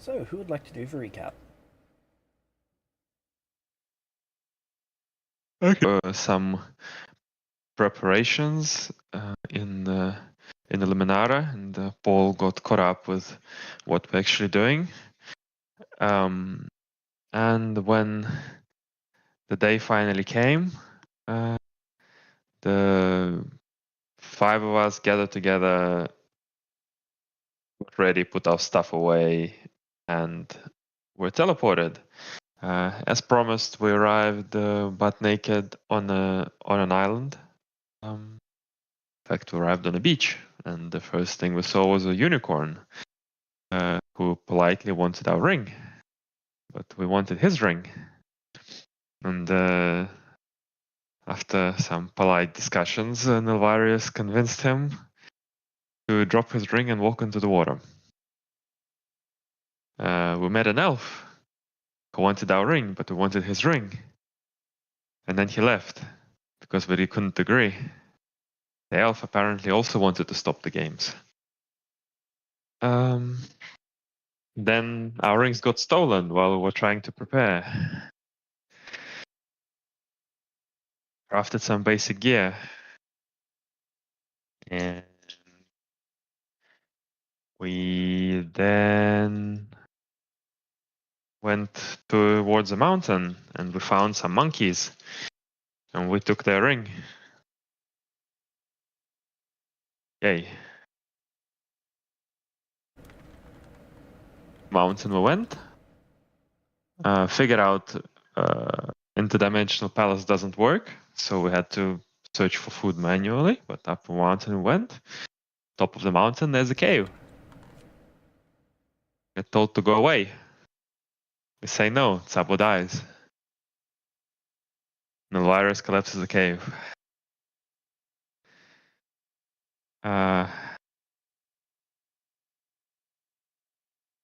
So, who would like to do the recap? Okay. Some preparations in the Liminara, and Paul got caught up with what we're actually doing. And when the day finally came, the five of us gathered together, got ready, put our stuff away, and were teleported. As promised, we arrived butt naked on an island. In fact, we arrived on a beach, and the first thing we saw was a unicorn who politely wanted our ring, but we wanted his ring. And after some polite discussions, Nilvarius convinced him to drop his ring and walk into the water. We met an elf who wanted our ring, but we wanted his ring. And then he left because we couldn't agree. The elf apparently also wanted to stop the games. Then our rings got stolen while we were trying to prepare. Crafted some basic gear. And we then went towards a mountain and we found some monkeys and we took their ring. Yay. Mountain we went. Figured out interdimensional palace doesn't work, so we had to search for food manually, but up the mountain we went. Top of the mountain, there's a cave. Get told to go away. We say no, Sabo dies. And the virus collapses the cave.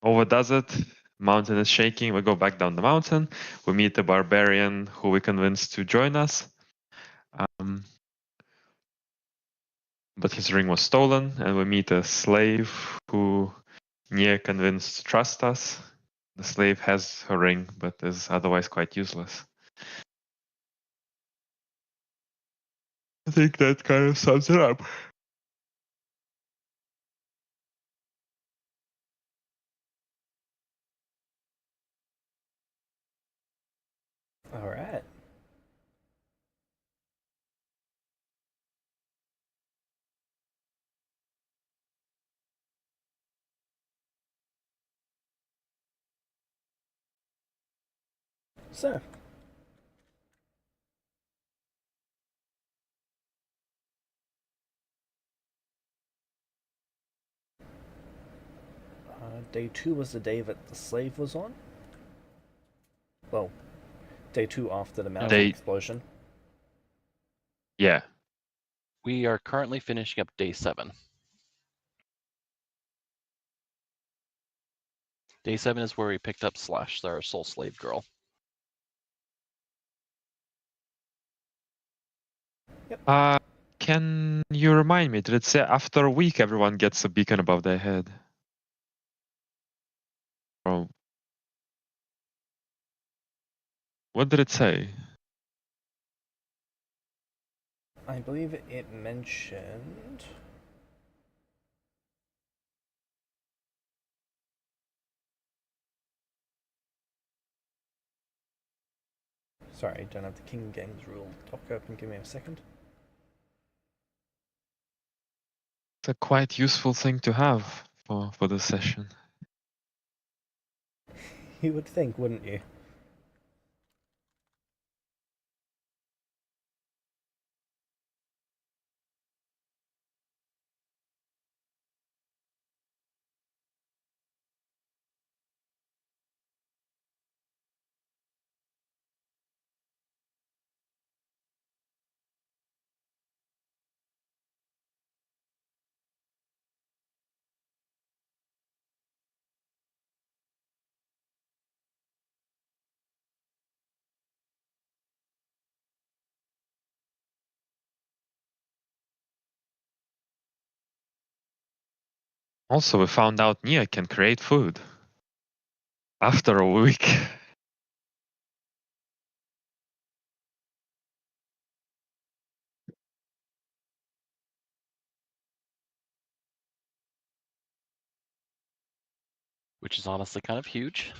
Overdoes it. Mountain is shaking. We go back down the mountain. We meet a barbarian who we convinced to join us. But his ring was stolen, and we meet a slave who Nia convinced to trust us. The slave has her ring, but is otherwise quite useless. I think that kind of sums it up. Alright. So, day 2 was the day that the slave was on. Well, day 2 after the mountain explosion. Yeah. We are currently finishing up day 7. Day 7 is where we picked up Slash, our soul slave girl. Yep. Can you remind me, did it say after a week everyone gets a beacon above their head? Or what did it say? I believe it mentioned... Sorry, don't have the King Games rule doc open. Give me a second. It's a quite useful thing to have for this session. You would think, wouldn't you? Also, we found out Nia can create food. after a week. Which is honestly kind of huge.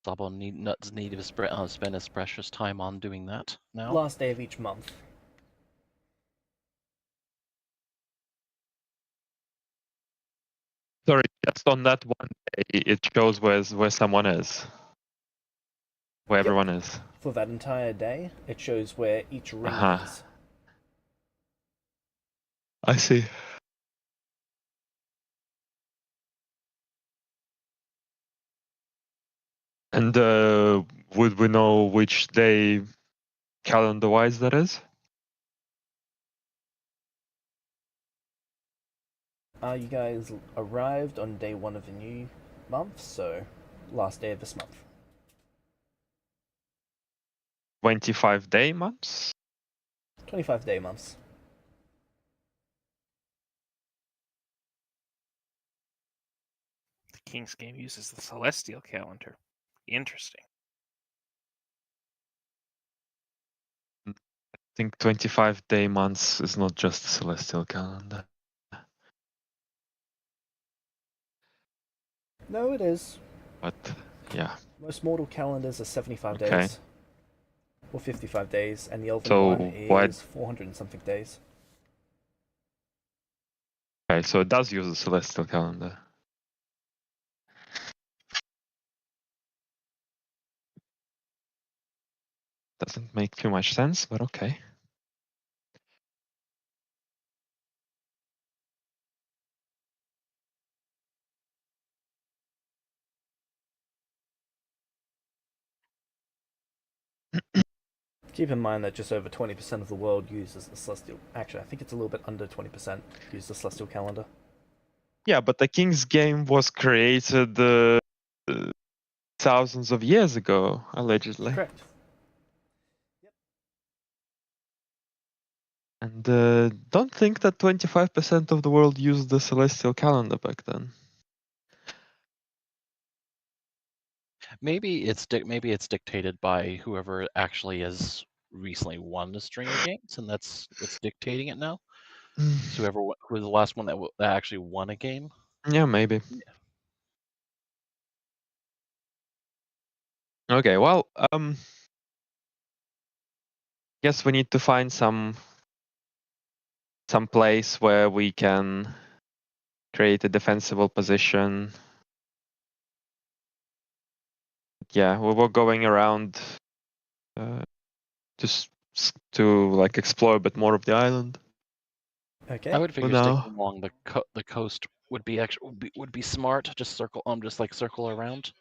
Sabo nuts need to spend his precious time on doing that now. Last day of each month. Sorry, just on that one day, it shows where someone is, where Yep. everyone is. For that entire day, it shows where each ring is. I see. And would we know which day calendar-wise that is? You guys arrived on day 1 of the new month, so last day of this month. 25-day months? 25-day months. The King's game uses the Celestial calendar. Interesting. I think 25-day months is not just the celestial calendar. No, it is. But, yeah. Most mortal calendars are 75 Okay. days. Or 55 days, and the Elven So one why- is 400 and something days. Okay, so it does use the celestial calendar. Doesn't make too much sense, but okay. Keep in mind that just over 20% of the world uses the Celestial... Actually, I think it's a little bit under 20% use the Celestial calendar. Yeah, but the King's game was created thousands of years ago, allegedly. Correct. And don't think that 25% of the world used the celestial calendar back then. Maybe it's dictated by whoever actually has recently won the string of games, and that's what's dictating it now. So who was the last one that actually won a game? Yeah, maybe. Okay, well, guess we need to find some place where we can create a defensible position. Yeah, we were going around just to like explore a bit more of the island. Okay. I would figure no. sticking along the coast would be smart. Just circle around.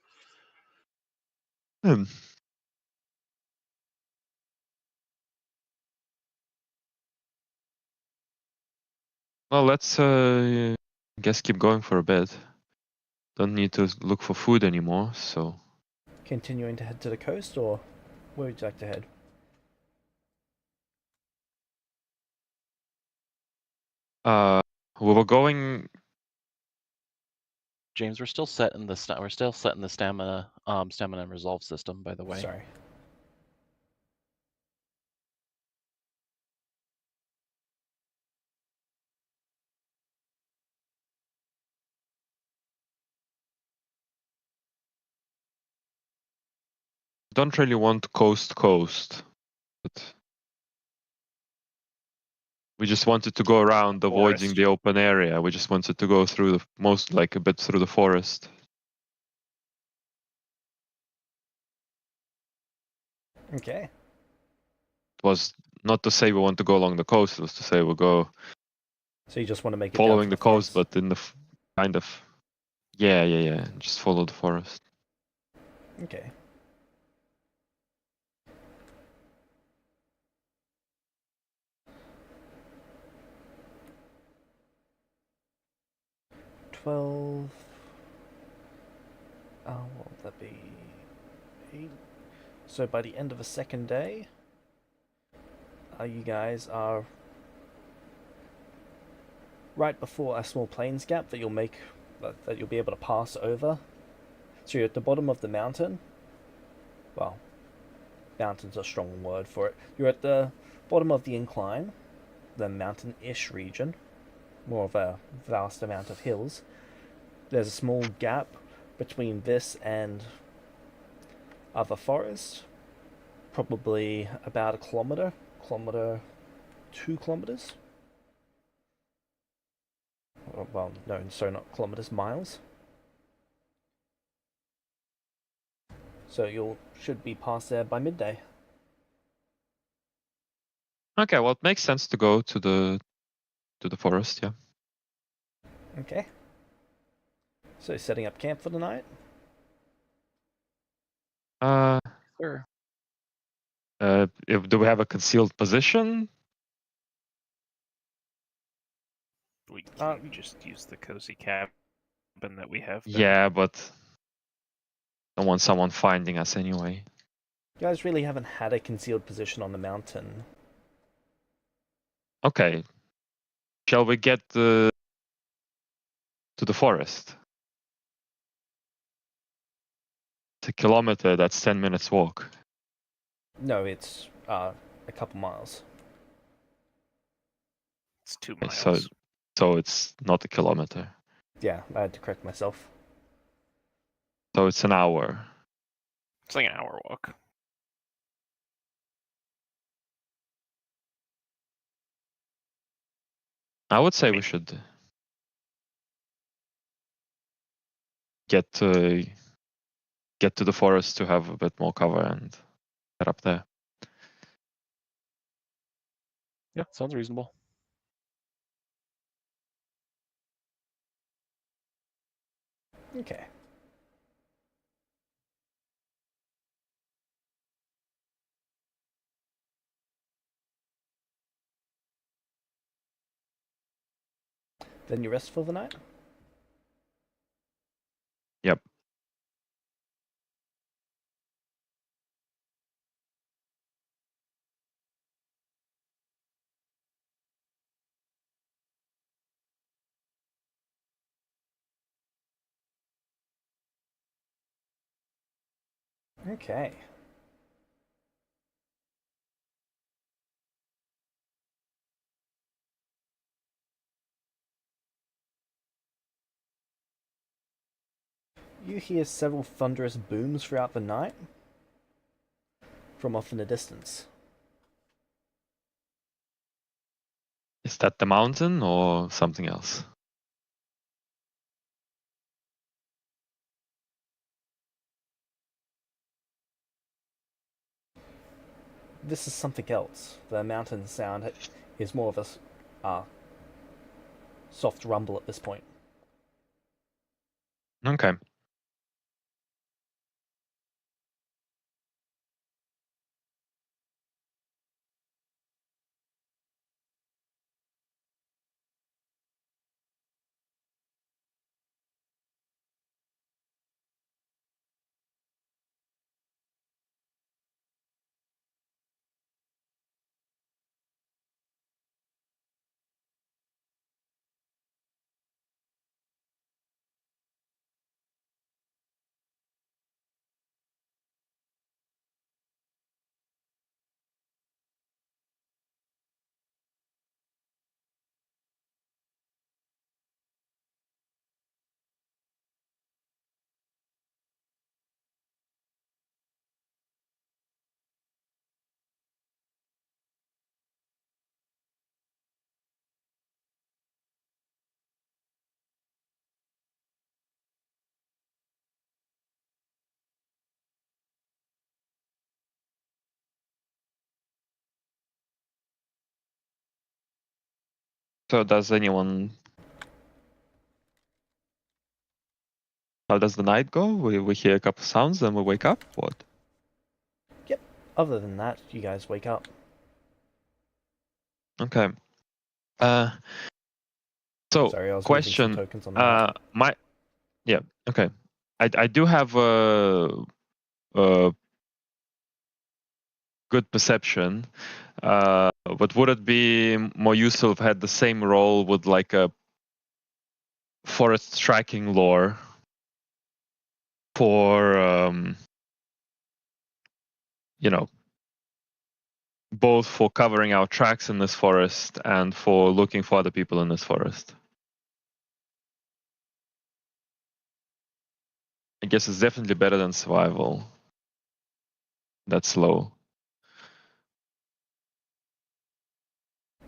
Well, let's guess keep going for a bit. Don't need to look for food anymore, so. Continuing to head to the coast, or where would you like to head? We were going. James, we're still set in the stamina and resolve system, by the way. Sorry. Don't really want coast, but we just wanted to go around, avoiding Forest. the open area. We just wanted to go through a bit through the forest. Okay. It was not to say we want to go along the coast. It was to say we'll go So you just want to make it following down the to coast, forest. but in the kind of. Yeah. Just follow the forest. Okay. What will that be? 8. So by the end of the second day, you guys are right before a small plains gap that you'll be able to pass over. So you're at the bottom of the mountain. Well, mountain's a strong word for it. You're at the bottom of the incline, the mountain-ish region, more of a vast amount of hills. There's a small gap between this and other forest, probably about a kilometer, 2 kilometers. Well, no, sorry, not kilometers, miles. So you should be past there by midday. Okay, well, it makes sense to go to the forest, yeah. Okay. So setting up camp for the night? Sure. Do we have a concealed position? We can just use the cozy cabin that we have there. Yeah, but don't want someone finding us anyway. You guys really haven't had a concealed position on the mountain. Okay. Shall we get to the forest? It's a kilometer, that's 10 minutes walk. No, it's a couple miles. It's 2 Okay, miles. so it's not a kilometer. Yeah, I had to correct myself. So it's an hour. It's like an hour walk. I would say we should get to the forest to have a bit more cover and get up there. Yeah, sounds reasonable. Okay. Then you rest for the night? Yep. Okay. You hear several thunderous booms throughout the night from off in the distance. Is that the mountain or something else? This is something else. The mountain sound is more of a soft rumble at this point. Okay. So does anyone... How does the night go? We hear a couple sounds, then we wake up? What? Yep. Other than that, you guys wake up. Okay. So, Sorry, I was question. moving some tokens on the map. Yeah, okay. I do have a good perception, but would it be more useful if I had the same role with like a forest tracking lore for you know, both for covering our tracks in this forest and for looking for other people in this forest. I guess it's definitely better than survival. That's low.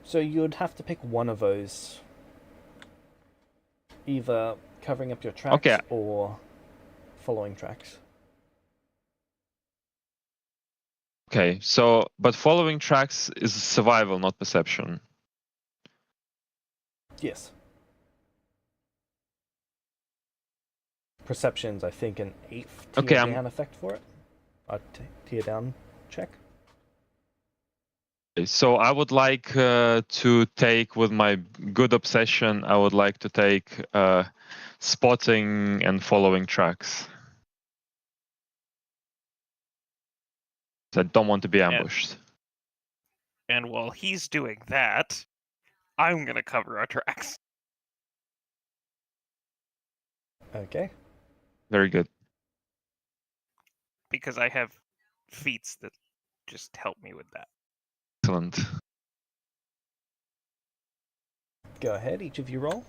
So you'd have to pick one of those. Either covering up your tracks Okay. or following tracks. Okay, so but following tracks is survival, not perception. Yes. Perception's, I think, an 8th tier Okay, down effect for it. A tier down check. So I would like to take, with my good obsession, I would like to take spotting and following tracks. I don't want to be ambushed. And while he's doing that, I'm gonna cover our tracks. Okay. Very good. Because I have feats that just help me with that. Excellent. Go ahead, each of you roll.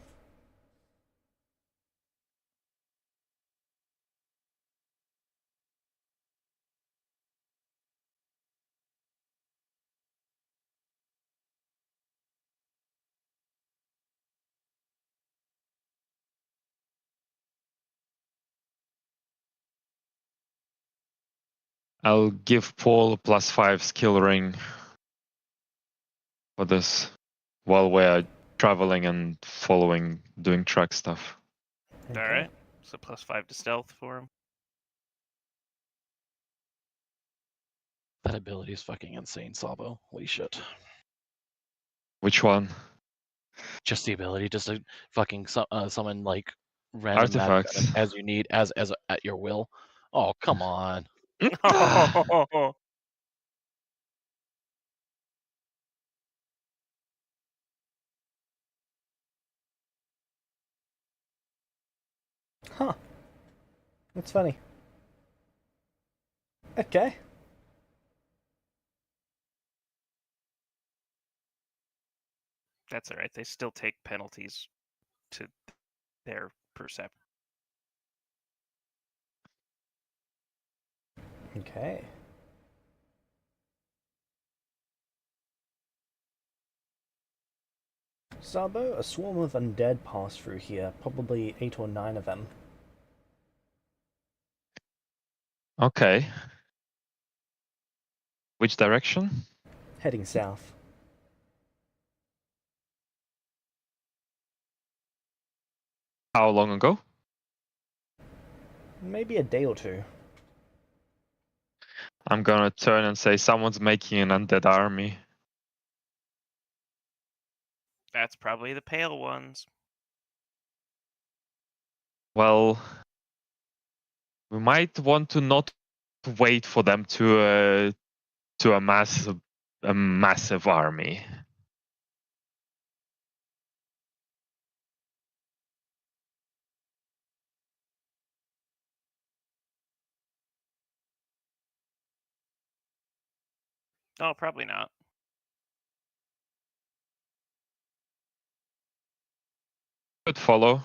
I'll give Paul a +5 skill ring for this while we're traveling and following, doing track stuff. Okay. Alright. So +5 to stealth for him. That ability is fucking insane, Sabo. Holy shit. Which one? Just the ability just to fucking summon like random magic Artifacts. items as you need, as at your will. Oh, come on. Huh. That's funny. Okay. That's alright. They still take penalties to their perception. Okay. Sabo, a swarm of undead pass through here, probably 8 or 9 of them. Okay. Which direction? Heading south. How long ago? Maybe a day or two. I'm gonna turn and say someone's making an undead army. That's probably the pale ones. Well, we might want to not wait for them to amass a massive army. Oh, probably not. Could follow.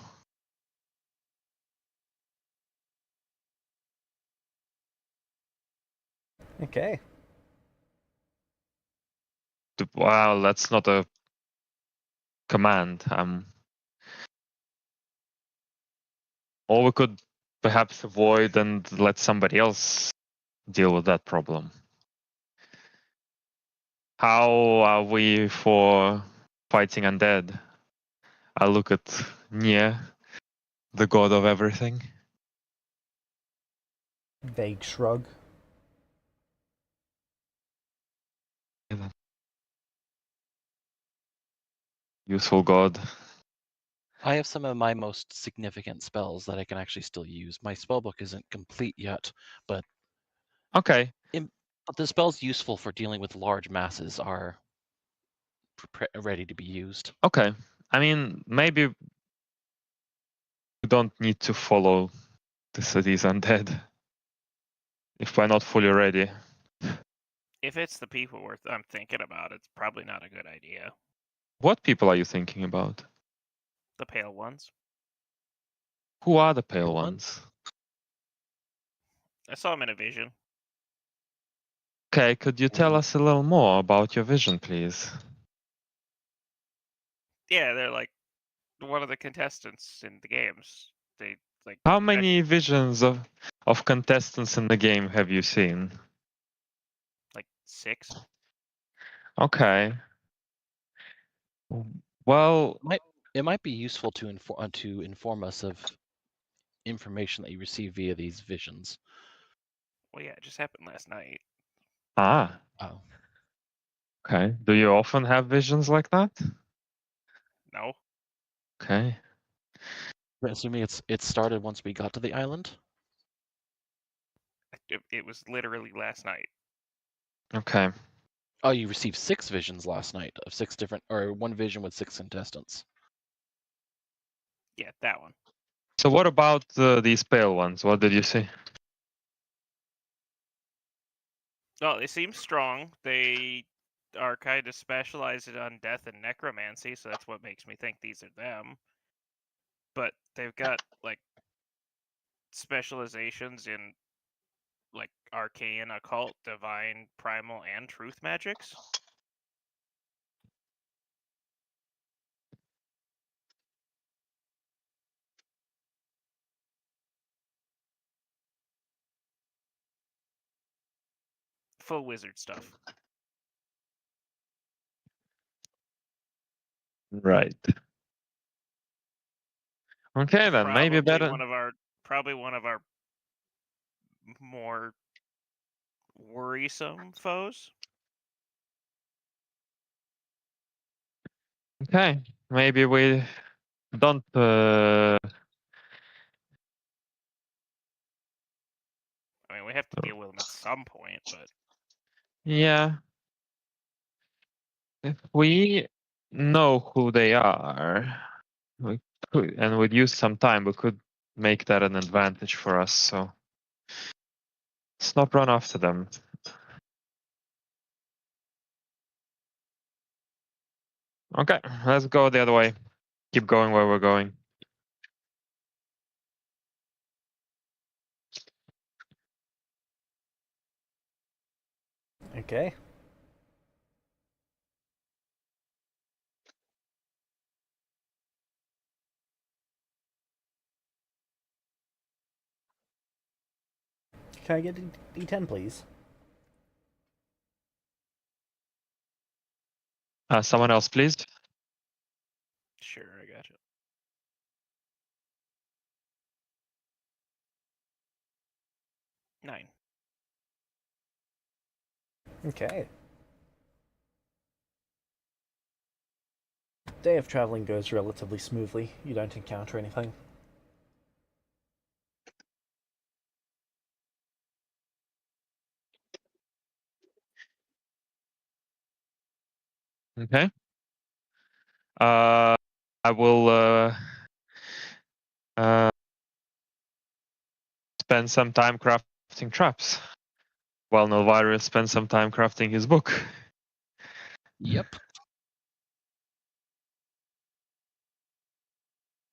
Okay. Well, that's not a command. Or we could perhaps avoid and let somebody else deal with that problem. How are we for fighting undead? I look at Nye, the god of everything. Vague shrug. Useful god. I have some of my most significant spells that I can actually still use. My spellbook isn't complete yet, but Okay. but the spells useful for dealing with large masses are ready to be used. Okay. I mean, maybe we don't need to follow the cities undead if we're not fully ready. If it's the people I'm thinking about, it's probably not a good idea. What people are you thinking about? The pale ones. Who are the pale Pale ones? I saw them in a vision. Okay, could you tell us a little more about your vision, please? Yeah, they're like one of the contestants in the games. They like How many visions of contestants in the game have you seen? like 6. Okay. Well, It might be useful to inform us of information that you receive via these visions. Well, yeah, it just happened last night. ah, Oh, okay. Do you often have visions like that? No, Okay. assuming it started once we got to the island. it was literally last night. Okay. Oh, you received 6 visions last night of 6 different, or one vision with 6 contestants. Yeah, that one. So what about these pale ones? What did you see? Oh, they seem strong. They are kind of specialized on death and necromancy, so that's what makes me think these are them. But they've got like specializations in like arcane, occult, divine, primal, and truth magics. Full wizard stuff. Right. Okay, then maybe better. Probably one of our more worrisome foes. Okay, maybe we don't. I mean, we have to deal with them at some point, but Yeah. If we know who they are, we could, and we'd use some time, we could make that an advantage for us. So let's not run after them. Okay, let's go the other way. Keep going where we're going. Okay. Can I get a D10, please? Someone else, please. sure, I gotcha. Nine. Okay. Day of traveling goes relatively smoothly. You don't encounter anything. Okay. I will spend some time crafting traps, while Nilvirus spends some time crafting his book. Yep.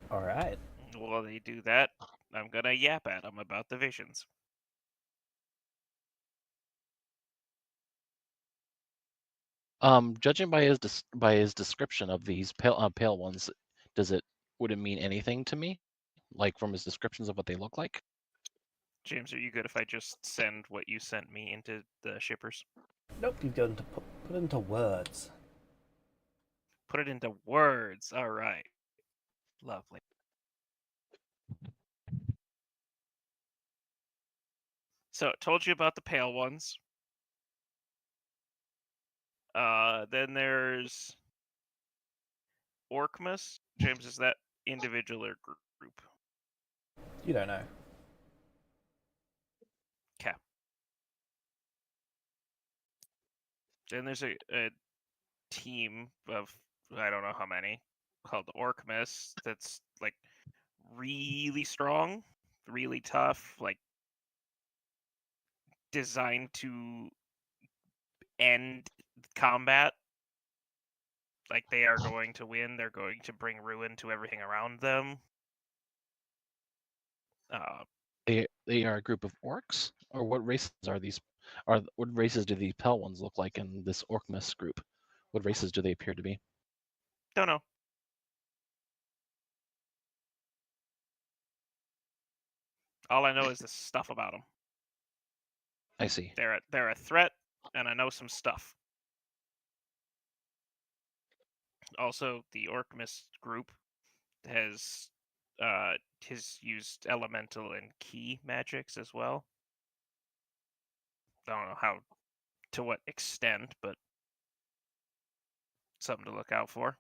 Alright. While they do that, I'm gonna yap at them about the visions. Judging by his description of these pale ones, would it mean anything to me? Like from his descriptions of what they look like? James, are you good if I just send what you sent me into the shippers? Nope, you've got to put it into words. Put it into words. All right. Lovely. So, told you about the pale ones. Then there's Orkmus. James, is that individual or group? You don't know. Okay. Then there's a team of I don't know how many called Orkmus. That's like really strong, really tough, like designed to end combat. Like they are going to win. They're going to bring ruin to everything around them. They are a group of orcs, or what races are these? What races do the Pell ones look like in this Orcmus group? What races do they appear to be? Don't know. All I know is the stuff about them. I see. They're a threat, and I know some stuff. Also, the Orcmus group has used elemental and key magics as well. I don't know how, to what extent, but something to look out for.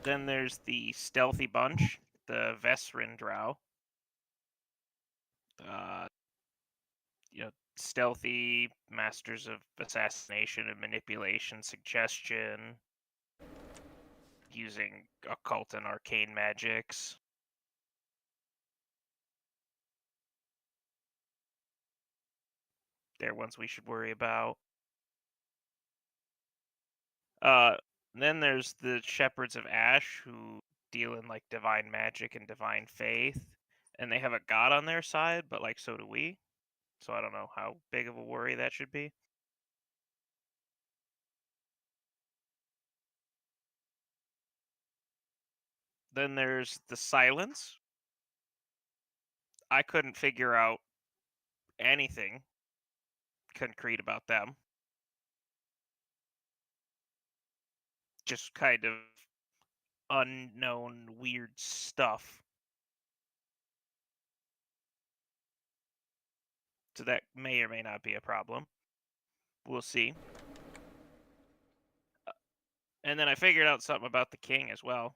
Then there's the stealthy bunch, the Vesrin Drow. Stealthy, masters of assassination and manipulation, suggestion, using occult and arcane magics. They're ones we should worry about. Then there's the Shepherds of Ash, who deal in like divine magic and divine faith, and they have a god on their side, but like so do we. So I don't know how big of a worry that should be. Then there's the Silence. I couldn't figure out anything concrete about them. Just kind of unknown, weird stuff. So that may or may not be a problem. We'll see. And then I figured out something about the king as well.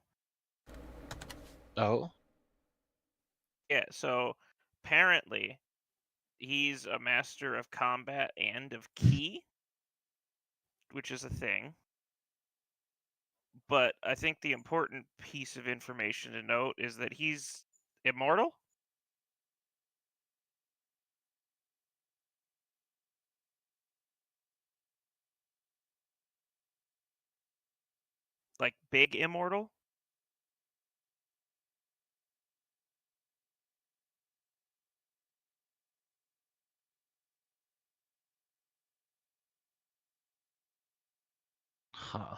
Oh, Yeah, so apparently he's a master of combat and of key, which is a thing. But I think the important piece of information to note is that he's immortal. Like big immortal. huh.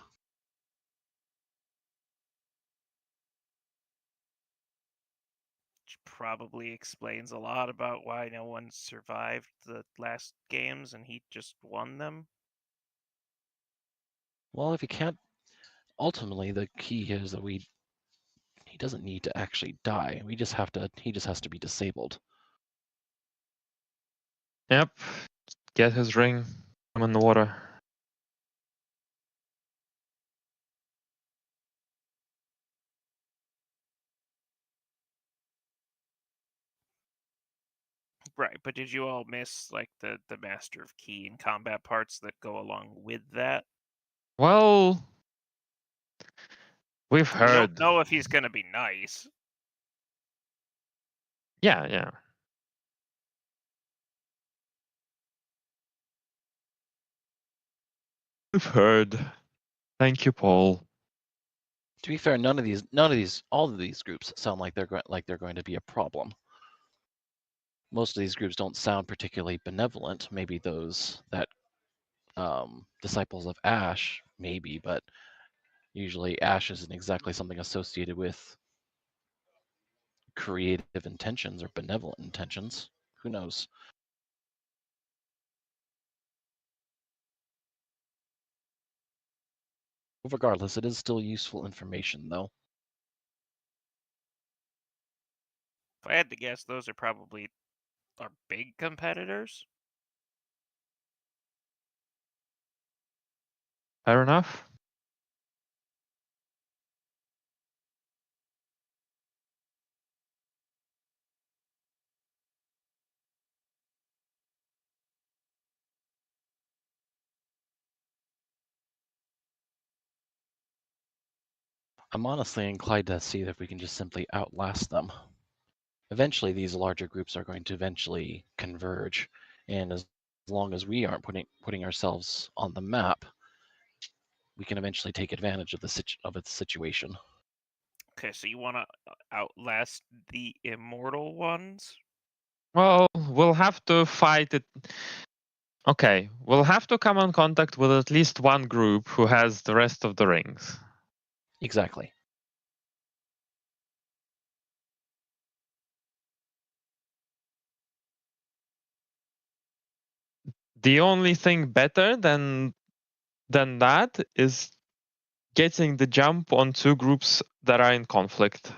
Which probably explains a lot about why no one survived the last games and he just won them. Well, if he can't, ultimately the key is that he doesn't need to actually die. He just has to be disabled. Yep. Get his ring. I'm in the water. Right, but did you all miss like the master of key and combat parts that go along with that? Well, we've We heard. don't know if he's gonna be nice. Yeah, yeah. We've heard. Thank you, Paul. To be fair, all of these groups sound like they're going to be a problem. Most of these groups don't sound particularly benevolent. Maybe those that disciples of Ash, maybe, but usually Ash isn't exactly something associated with creative intentions or benevolent intentions. Who knows? Regardless, it is still useful information, though. If I had to guess, those are probably our big competitors. Fair enough. I'm honestly inclined to see if we can just simply outlast them. Eventually, these larger groups are going to eventually converge, and as long as we aren't putting ourselves on the map, we can eventually take advantage of its situation. Okay, so you want to outlast the immortal ones? Well, we'll have to fight it. Okay, we'll have to come in contact with at least one group who has the rest of the rings. Exactly. The only thing better than that is getting the jump on two groups that are in conflict.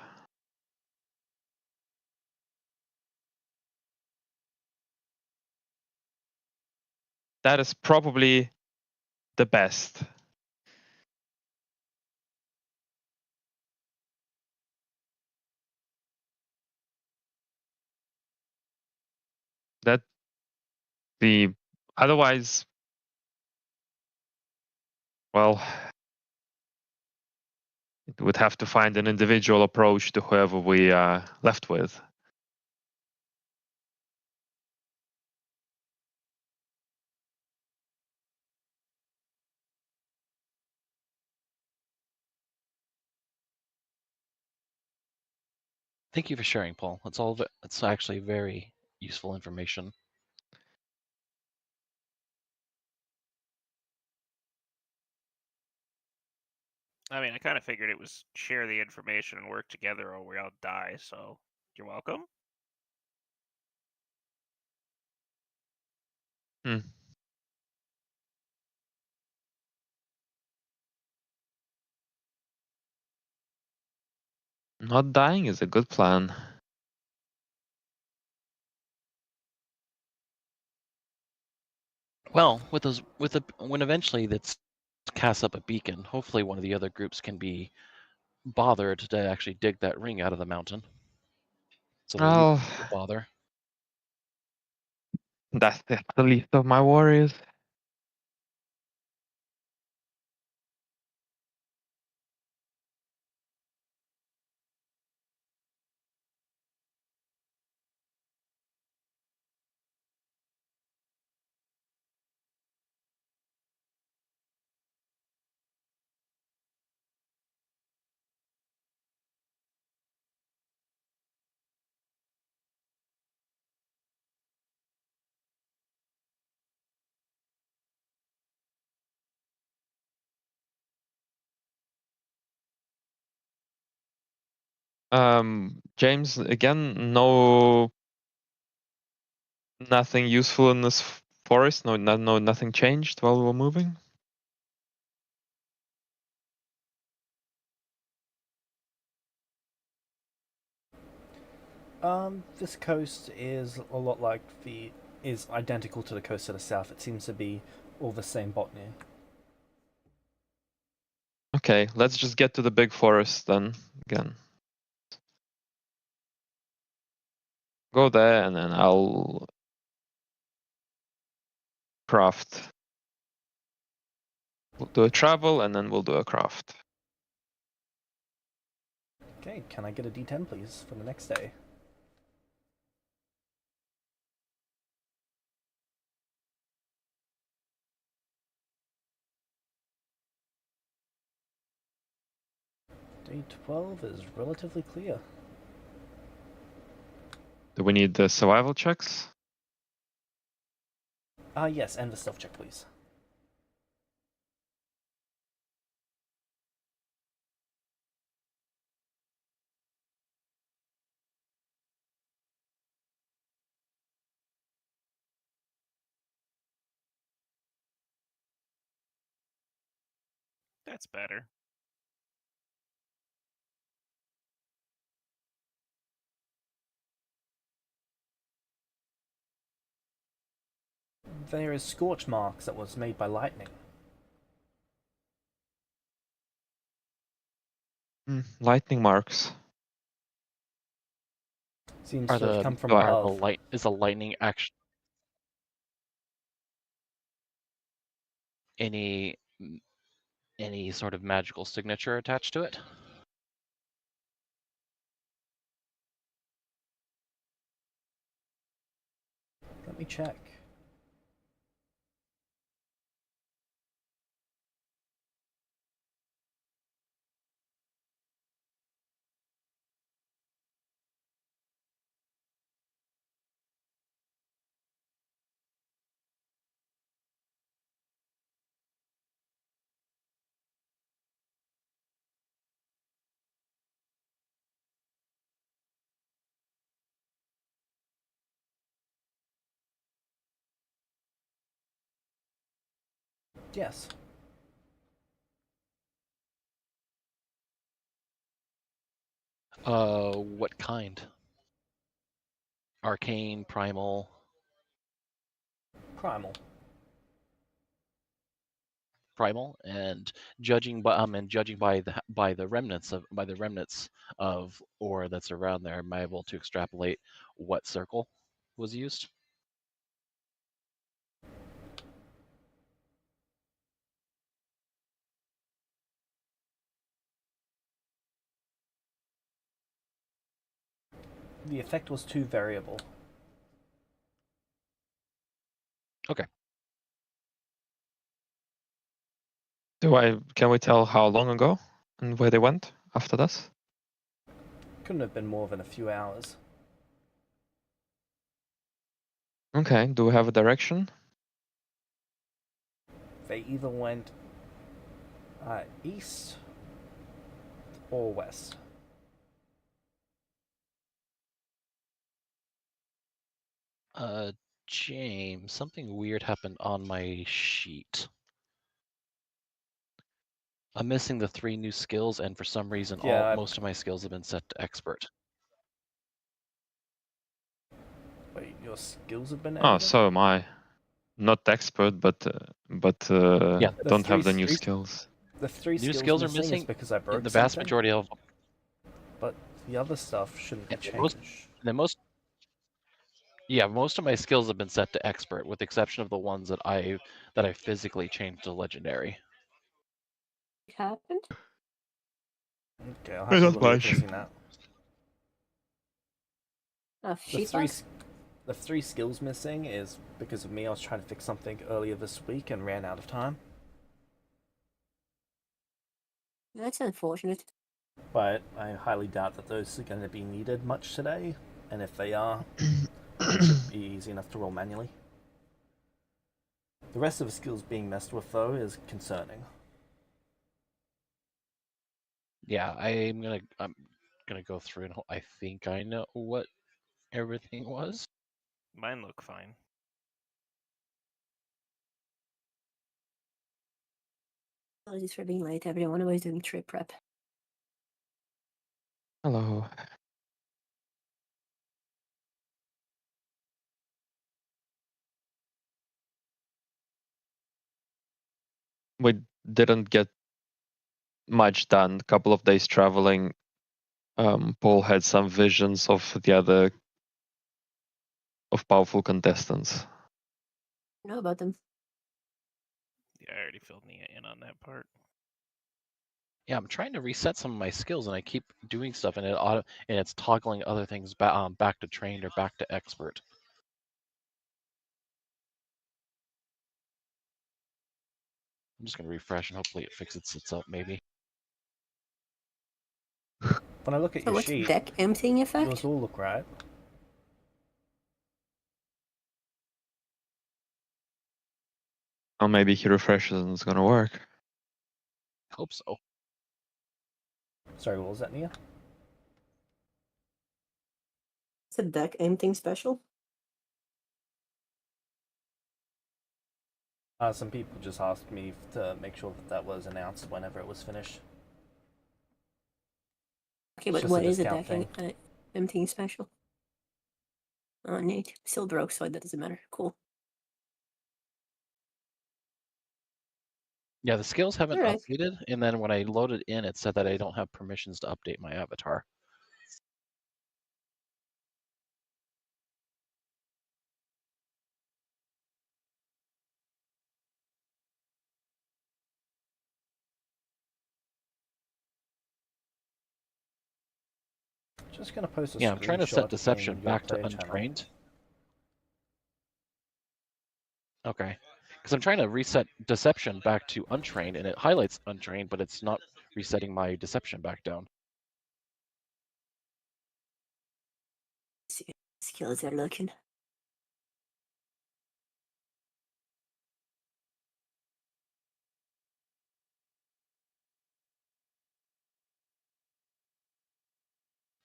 That is probably the best. That the otherwise, well, it would have to find an individual approach to whoever we are left with. Thank you for sharing, Paul. It's actually very useful information. I mean, I kind of figured it was share the information and work together or we all die, so you're welcome. Hmm. Not dying is a good plan. Well, when eventually that's casts up a beacon, hopefully one of the other groups can be bothered to actually dig that ring out of the mountain. So they'll Well, leave the bother. that's the least of my worries. James, again, nothing useful in this forest. Nothing changed while we were moving. This coast is a lot like is identical to the coast to the south. It seems to be all the same botany. Okay, let's just get to the big forest then. Again, go there, and then I'll craft. We'll do a travel, and then we'll do a craft. Okay, can I get a D10 please for the next day? Day 12 is relatively clear. Do we need the survival checks? Yes, and the stealth check please. That's better. There is scorch marks that was made by lightning. Lightning marks. Seems Are to have the come from Are the above. light is the lightning action any sort of magical signature attached to it? Let me check. Yes. What kind? Arcane, primal, Primal. primal, and judging by the remnants of ore that's around there, am I able to extrapolate what circle was used? The effect was too variable. Okay. Can we tell how long ago and where they went after this? Couldn't have been more than a few hours. Okay, do we have a direction? They either went east or west. James, something weird happened on my sheet. I'm missing the 3 new skills, and for some reason, Yeah, most of my skills have been set to expert. Wait, your skills have been Oh, edited? so am I. Not expert, but Yeah, The don't have the three- new skills. The 3 New skills, skills are missing is missing because I in broke the vast something, majority of them. but the other stuff shouldn't be And most- changed. Most of my skills have been set to expert, with the exception of the ones that I physically changed to legendary. What happened? Okay, I'll have to Not look at much. fixing that. A The sheet three, bug? the 3 skills missing is because of me. I was trying to fix something earlier this week and ran out of time. That's unfortunate. But I highly doubt that those are going to be needed much today. And if they are, it should be easy enough to roll manually. The rest of the skills being messed with, though, is concerning. Yeah, I'm gonna go through and I think I know what everything was. Mine look fine. Apologies for being late, everyone. I was doing trip prep. Hello. We didn't get much done. A couple of days traveling. Paul had some visions of powerful contestants. I know about them. Yeah, I already filled Nia in on that part. Yeah, I'm trying to reset some of my skills, and I keep doing stuff, and it's toggling other things back to trained or back to expert. I'm just gonna refresh, and hopefully it fixes itself. Maybe. When I look at So your what's sheet, deck emptying yours effect? all look right. Or maybe he refreshes and it's gonna work. Hope so. Sorry, what was that, Nia? It's a deck emptying special. Some people just asked me to make sure that that was announced whenever it was finished. Okay, It's but just what a is a discount deck emptying special? Oh, neat. Still broke, so that doesn't matter. Cool. Yeah, the skills haven't Alright. updated, and then when I loaded in, it said that I don't have permissions to update my avatar. Just gonna post a Yeah, I'm trying to set screenshot deception in your back to player channel. untrained. Okay. Because I'm trying to reset deception back to untrained, and it highlights untrained, but it's not resetting my deception back down. Skills are looking.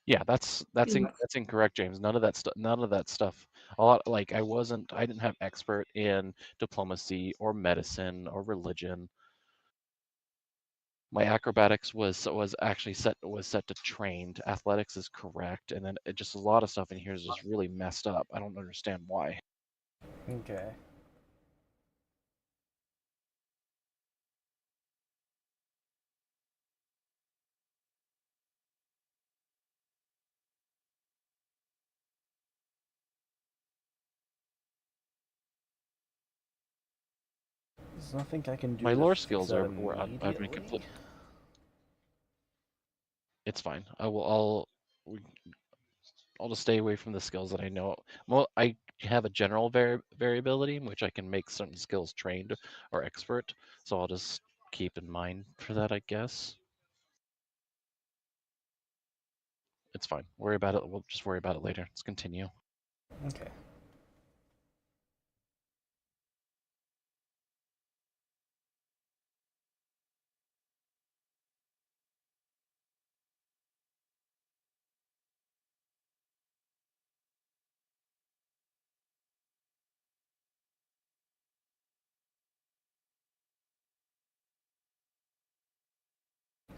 Yeah, that's incorrect, James. None of that stuff. None of that stuff. A lot like I didn't have expert in diplomacy or medicine or religion. My acrobatics was actually set to trained. Athletics is correct, and then just a lot of stuff in here is just really messed up. I don't understand why. Okay. There's nothing I can do. My to lore fix skills that were I've been immediately. complete. It's fine. I'll just stay away from the skills that I know. Well, I have a general variability in which I can make certain skills trained or expert, so I'll just keep in mind for that, I guess. It's fine. Worry about it. We'll just worry about it later. Let's continue. Okay.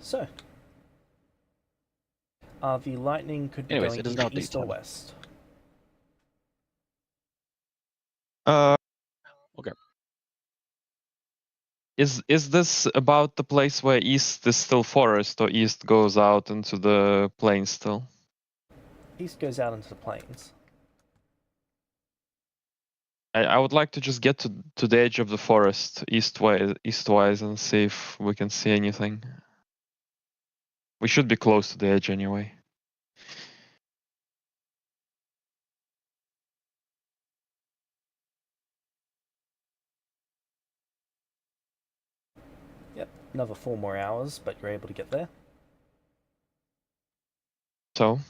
So, the lightning could be Anyways, going it is now east or daytime. west. Okay. Is this about the place where east is still forest, or east goes out into the plain still? East goes out into the plains. I would like to just get to the edge of the forest eastwise and see if we can see anything. We should be close to the edge anyway. Yep, another 4 more hours, but you're able to get there. So,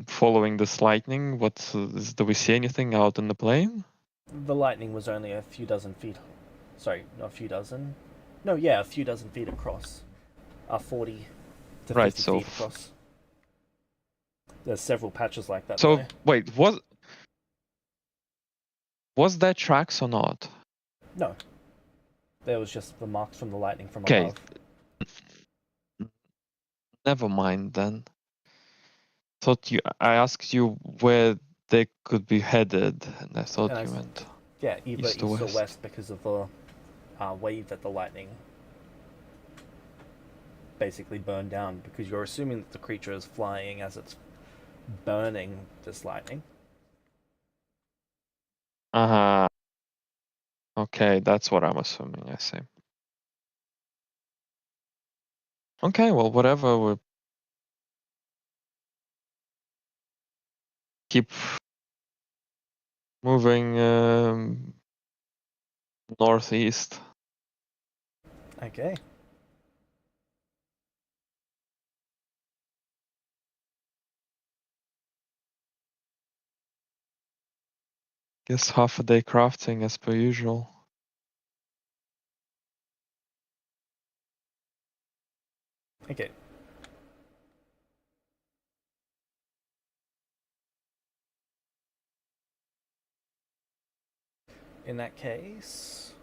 following this lightning, do we see anything out in the plain? The lightning was only a few dozen feet. Sorry, not a few dozen. No, yeah, a few dozen feet across. 40 to Right, 50 so feet across. There's several patches like that. So though. wait, was that tracks or not? No. There was just the marks from the lightning from Okay. above. Never mind then. I asked you where they could be headed, and I thought And you meant Yeah, either east east or or west. west because of the wave that the lightning basically burned down. Because you're assuming that the creature is flying as it's burning this lightning. Uh-huh. Okay, that's what I'm assuming, I see. Okay, well, whatever, we keep moving northeast. Okay. Guess half a day crafting as per usual. Okay. In that case,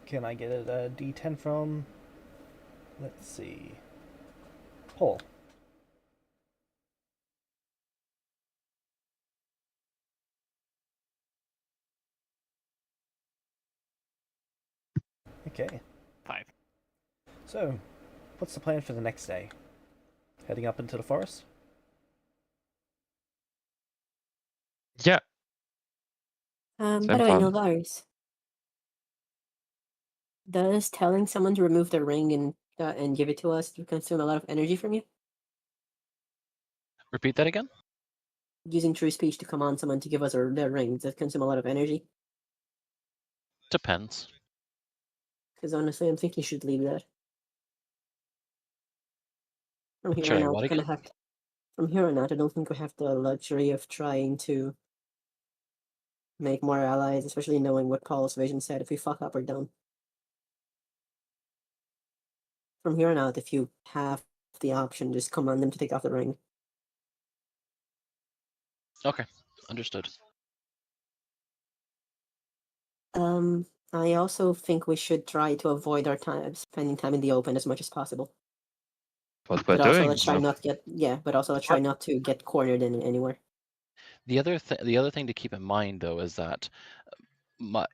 can I get a D10 from? Let's see. Paul. Okay. 5. So, what's the plan for the next day? Heading up into the forest? Yeah. By Same the way, plan. Nilvaris, does telling someone to remove their ring and give it to us to consume a lot of energy from you? Repeat that again. using true speech to command someone to give us their ring, does that consume a lot of energy? Depends. Because honestly, I'm thinking you should leave that. From here Sorry, on out, what we're gonna again? have. From here on out, I don't think we have the luxury of trying to make more allies, especially knowing what Paul's vision said. If we fuck up, we're done. From here on out, if you have the option, just command them to take off the ring. Okay, understood. I also think we should try to avoid our time spending time in the open as much as possible. What we're But also doing. let's try not to get but also let's try not to get cornered in anywhere. The other thing to keep in mind though is that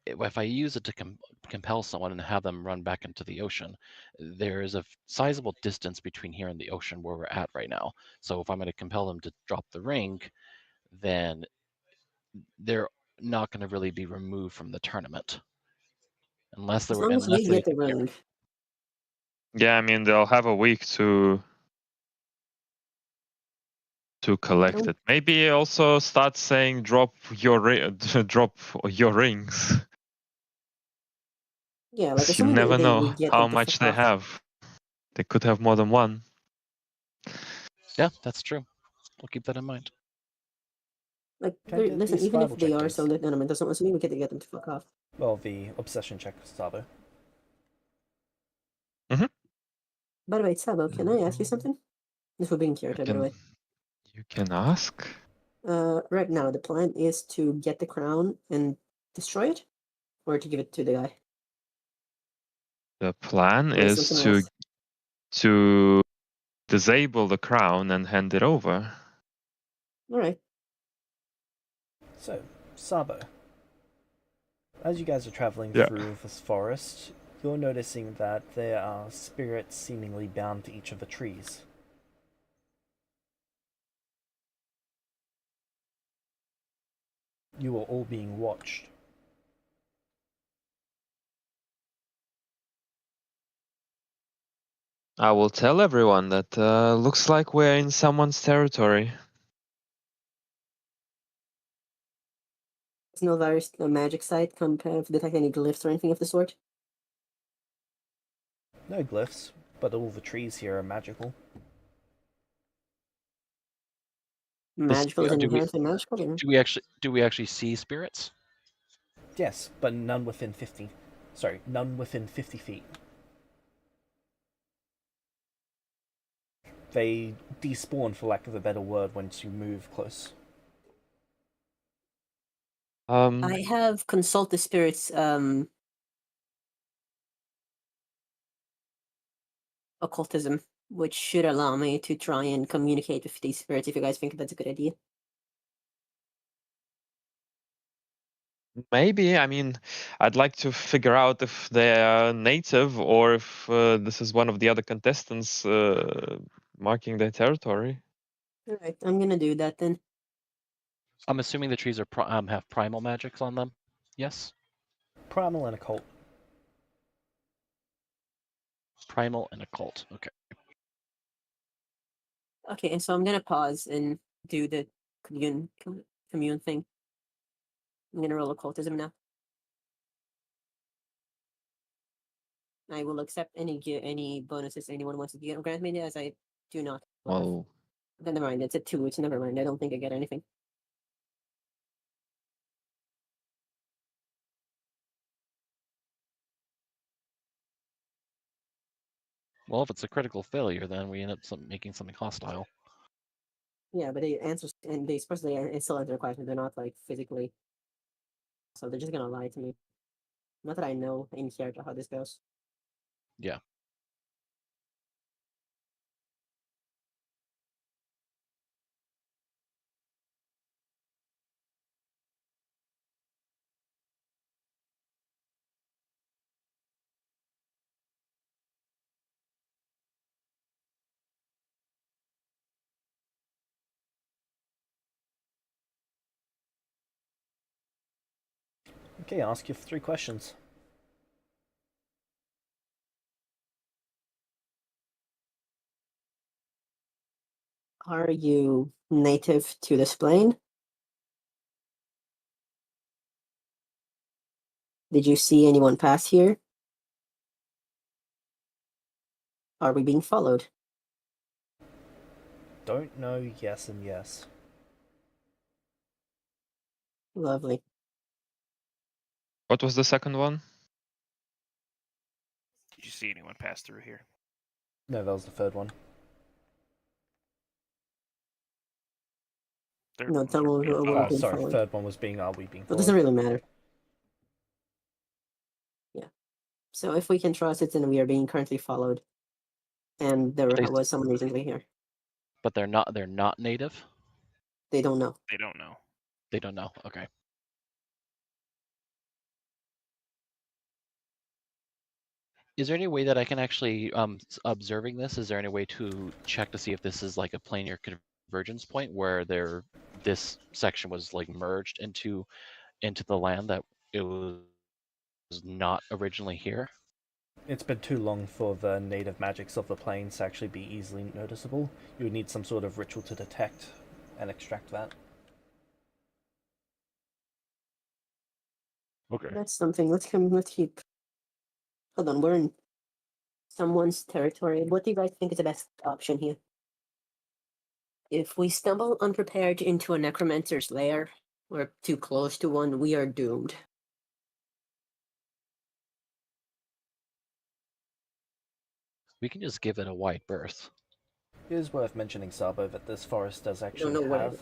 if I use it to compel someone and have them run back into the ocean, there is a sizable distance between here and the ocean where we're at right now. So if I'm going to compel them to drop the ring, then they're not going to really be removed from the tournament unless As long as we they get the ring. Yeah, I mean they'll have a week to collect don't- it. Maybe also start saying drop your drop your rings. Yeah, like 'Cause you assuming never we know get how them to much fuck they off. have. They could have more than one. Yeah, that's true. We'll keep that in mind. Like, Can I get listen, the even if survival they check, are please? so lit tournament, doesn't assuming we get them to fuck off. Well, the obsession check, Sabo. By the way, Sabo, can I ask you something? This would be in You character, by the way. can ask. Right now the plan is to get the crown and destroy it, or to give it to the guy. The plan Or is is something else? to disable the crown and hand it over. All right. So, Sabo, as you guys are traveling Yeah. through this forest, you're noticing that there are spirits seemingly bound to each of the trees. You are all being watched. I will tell everyone that looks like we're in someone's territory. Does no virus, no magic site detect any glyphs or anything of the sort? No glyphs, but all the trees here are magical. Magical is do we inherently magical. You know? do we actually see spirits? Yes, but none within 50. Sorry, none within 50 feet. They despawn, for lack of a better word, once you move close. I have consult the spirits occultism, which should allow me to try and communicate with these spirits if you guys think that's a good idea. Maybe. I mean, I'd like to figure out if they're native or if this is one of the other contestants marking their territory. All right, I'm gonna do that then. I'm assuming the trees are have primal magics on them. Yes, Primal and occult. primal and occult. Okay. Okay, and so I'm gonna pause and do the commune thing. I'm gonna roll occultism now. I will accept any bonuses anyone wants to grant me, as I do not. Well, Then never mind. It's a 2. It's never mind. I don't think I get anything. Well, if it's a critical failure, then we end up making something hostile. Yeah, but they answer and they especially still answer questions. They're not like physically, so they're just gonna lie to me. Not that I know in character how this goes. Yeah. Okay, I'll ask you 3 questions. Are you native to this plane? Did you see anyone pass here? Are we being followed? Don't know, yes and yes. Lovely. What was the second one? Did you see anyone pass through here? No, that was the third one. Third No, one was tell me being we're followed. being Sorry, followed. third one was being, are we being It followed? doesn't really matter. Yeah. So if we can trust it, then we are being currently followed. And there They- was someone recently here. But they're not native. They don't know. They don't know. They don't know. Okay. Is there any way that I can actually, observing this, is there any way to check to see if this is like a planar convergence point where this section was like merged into the land that it was not originally here? It's been too long for the native magics of the plains to actually be easily noticeable. You would need some sort of ritual to detect and extract that. Okay. That's something. Let's keep. Hold on, we're in someone's territory. What do you guys think is the best option here? If we stumble unprepared into a necromancer's lair, or too close to one, we are doomed. We can just give it a wide berth. It is worth mentioning, Sabo, that this forest does actually know where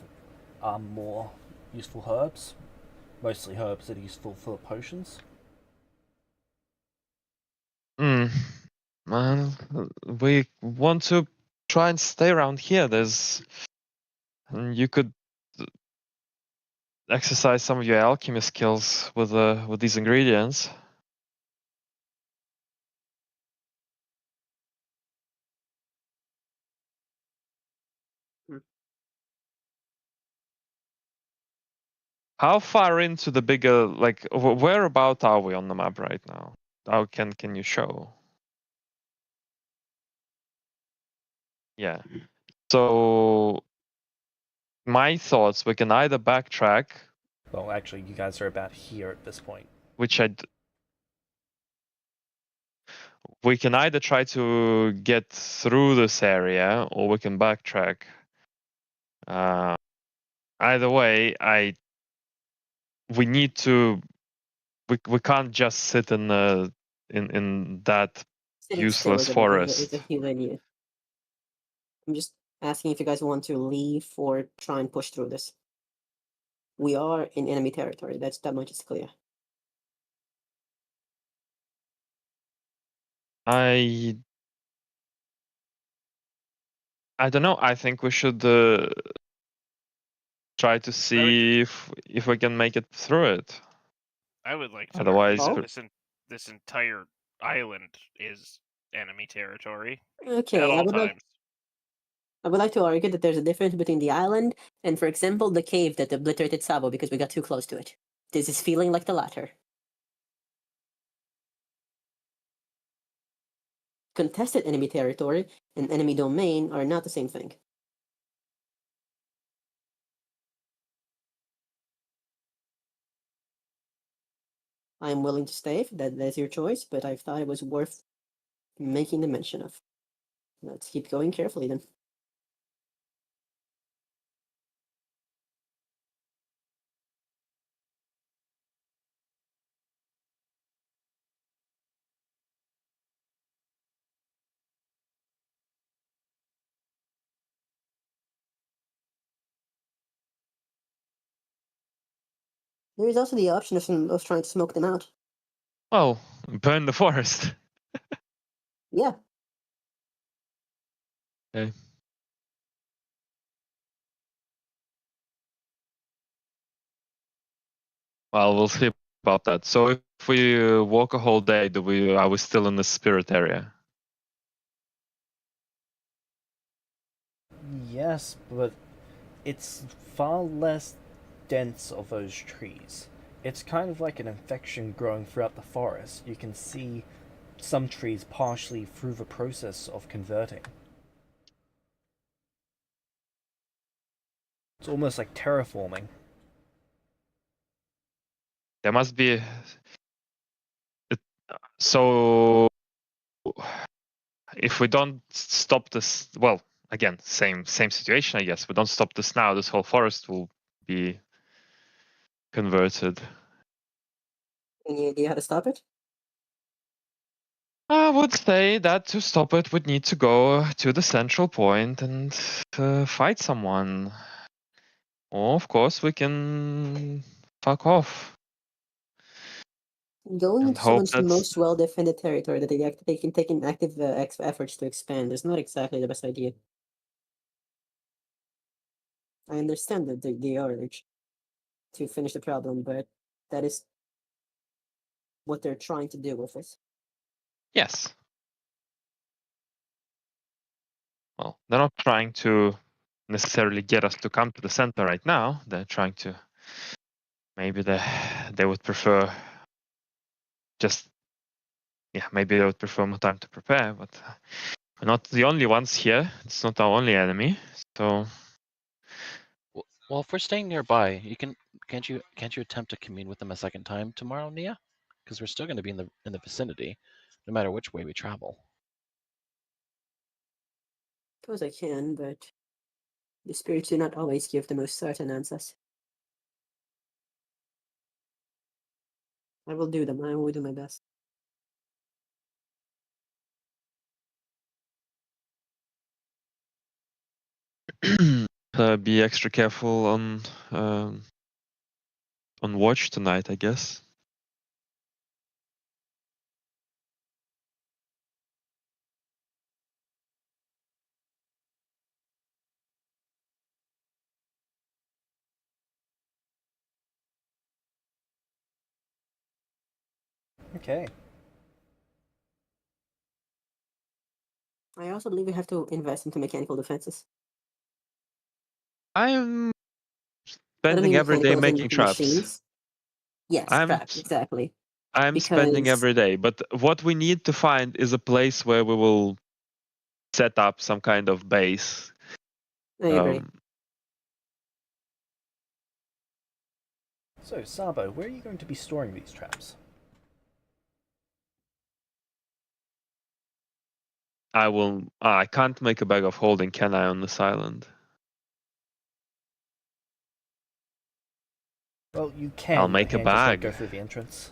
have more useful herbs. Mostly herbs that are useful for potions. Well, we want to try and stay around here. And you could exercise some of your alchemy skills with these ingredients. Hmm. How far into the bigger, like, where about are we on the map right now? How can you show? Yeah. So my thoughts, we can either backtrack, Well, actually, you guys are about here at this point. which we can either try to get through this area or we can backtrack. Either way, we need to. We can't just sit in that Sitting still useless is forest. a huge idea. I'm just asking if you guys want to leave or try and push through this. We are in enemy territory. That much is clear. I don't know. I think we should try to see if we can make it through it. I would like to Otherwise, argue Oh. that this entire island is enemy territory Okay, at all times. I would like to argue that there's a difference between the island and, for example, the cave that obliterated Sabo because we got too close to it. This is feeling like the latter. Contested enemy territory and enemy domain are not the same thing. I am willing to stay if that's your choice, but I thought it was worth making the mention of. Let's keep going carefully then. There is also the option of trying to smoke them out. well, burn the forest. Yeah. Okay. Well, we'll see about that. So if we walk a whole day, are we still in the spirit area? Yes, but it's far less dense of those trees. It's kind of like an infection growing throughout the forest. You can see some trees partially through the process of converting. It's almost like terraforming. There must be. So if we don't stop this, well, again, same situation, I guess. We don't stop this now. This whole forest will be converted. Any idea how to stop it? I would say that to stop it, we'd need to go to the central point and fight someone. Or, of course, we can fuck off Going and into hope someone's that's. most well-defended territory that they can take in active efforts to expand is not exactly the best idea. I understand that the urge to finish the problem, but that is what they're trying to do with it. Yes. Well, they're not trying to necessarily get us to come to the center right now. They're trying to. Maybe they would prefer just. Yeah, maybe they would prefer more time to prepare, but we're not the only ones here. It's not our only enemy. So Well, if we're staying nearby, can't you attempt to commune with them a second time tomorrow, Nia? Because we're still going to be in the vicinity, no matter which way we travel. Suppose I can, but the spirits do not always give the most certain answers. I will do them. I will do my best. be extra careful on watch tonight, I guess. Okay. I also believe we have to invest into mechanical defenses. I'm I don't spending mean every day mechanical as in making traps. machines. Yes, I'm traps, exactly. I'm spending Because every day, but what we need to find is a place where we will set up some kind of base. I agree. So, Sabo, where are you going to be storing these traps? I will. I can't make a bag of holding, can I, on this island? Well, you can. I'll Your make a hand just won't go bag. through the entrance.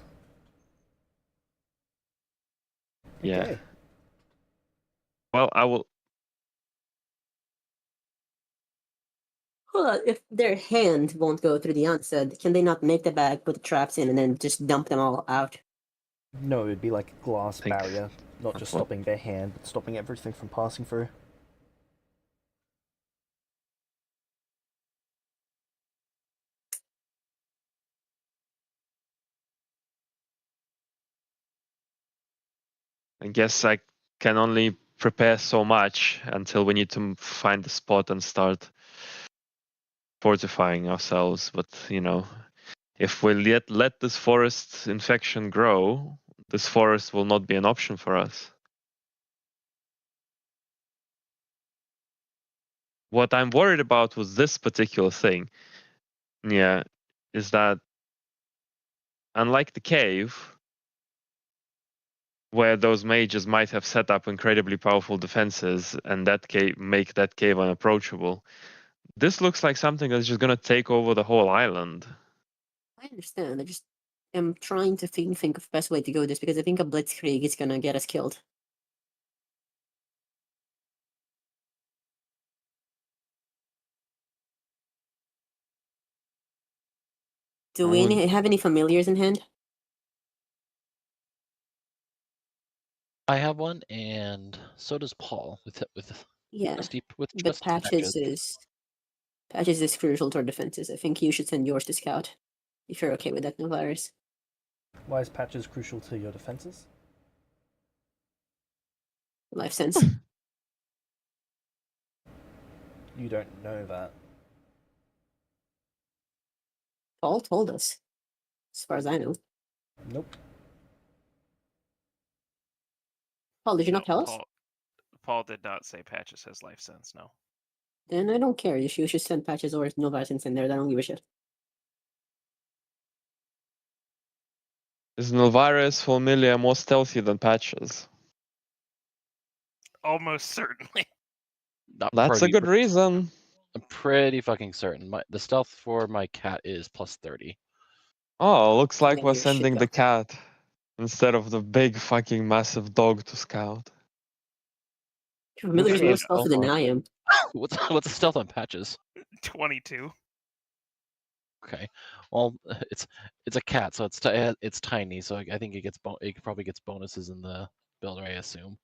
Yeah. Okay. Well, I will. Hold on, if their hand won't go through the onset, can they not make the bag, put the traps in, and then just dump them all out? No, it'd be like a glass Think barrier, not just well- stopping their hand, but stopping everything from passing through. I guess I can only prepare so much until we need to find the spot and start fortifying ourselves. But if we let this forest infection grow, this forest will not be an option for us. What I'm worried about with this particular thing, yeah, is that unlike the cave, where those mages might have set up incredibly powerful defenses and make that cave unapproachable, this looks like something that's just gonna take over the whole island. I understand. I just am trying to think of best way to go with this because I think a blitzkrieg is gonna get us killed. Do we have any familiars in hand? I have one, and so does Paul with Yeah, trusty with but trusty patches. Patches is crucial to our defenses. I think you should send yours to scout, if you're okay with that, no virus. Why is patches crucial to your defenses? Life sense. You don't know that. Paul told us, as far as I know. Nope. Paul, did you No, not tell us? Paul did not say Patches has life sense. No. Then I don't care. You should send patches or Novatins in there. I don't give a shit. Is Nulvirus Familia more stealthy than Patches? Almost certainly. Not That's a pretty, good reason. I'm pretty fucking certain. The stealth for my cat is +30. Oh, looks like Get we're your shit sending the out. cat instead of the big fucking massive dog to scout. Familiar's Good more for stealthy than Elmo. I am. What's the stealth on Patches? 22. Okay, well, it's a cat, so it's tiny. So I think it probably gets bonuses in the builder, I assume.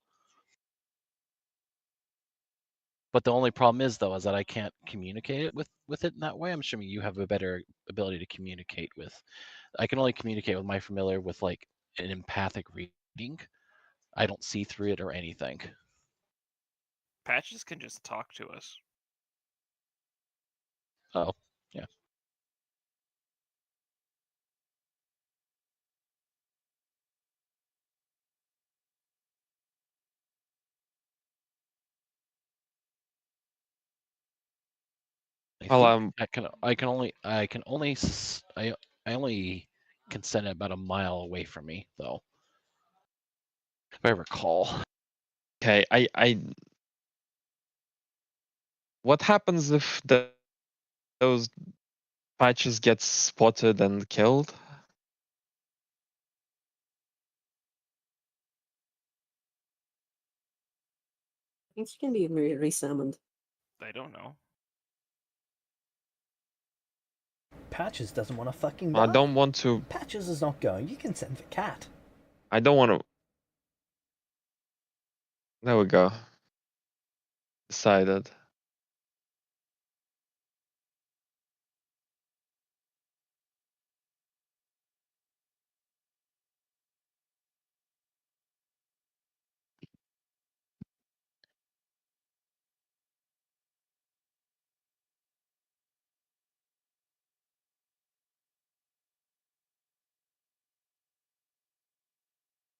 But the only problem is though is that I can't communicate it with it in that way. I'm assuming you have a better ability to communicate with. I can only communicate with my familiar with like an empathic reading. I don't see through it or anything. Patches can just talk to us. Oh, yeah. Well, I only can send it about a mile away from me though. If I recall. okay. What happens if those Patches get spotted and killed? I think she can be resummoned. I don't know. Patches doesn't want to fucking I die. don't want to. Patches is not going. You can send the cat. I don't want to. There we go. Decided.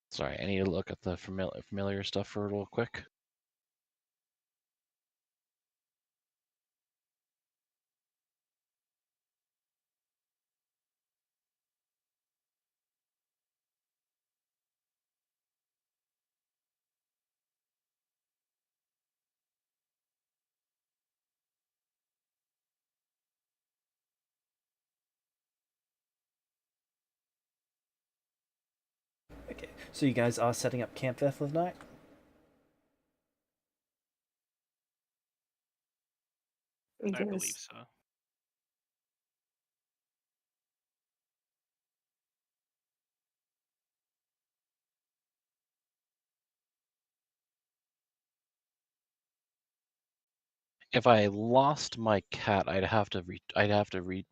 Sorry, I need to look at the familiar stuff for real quick. Okay, so you guys are setting up camp there for the night? I believe so. If I lost my cat, I'd have to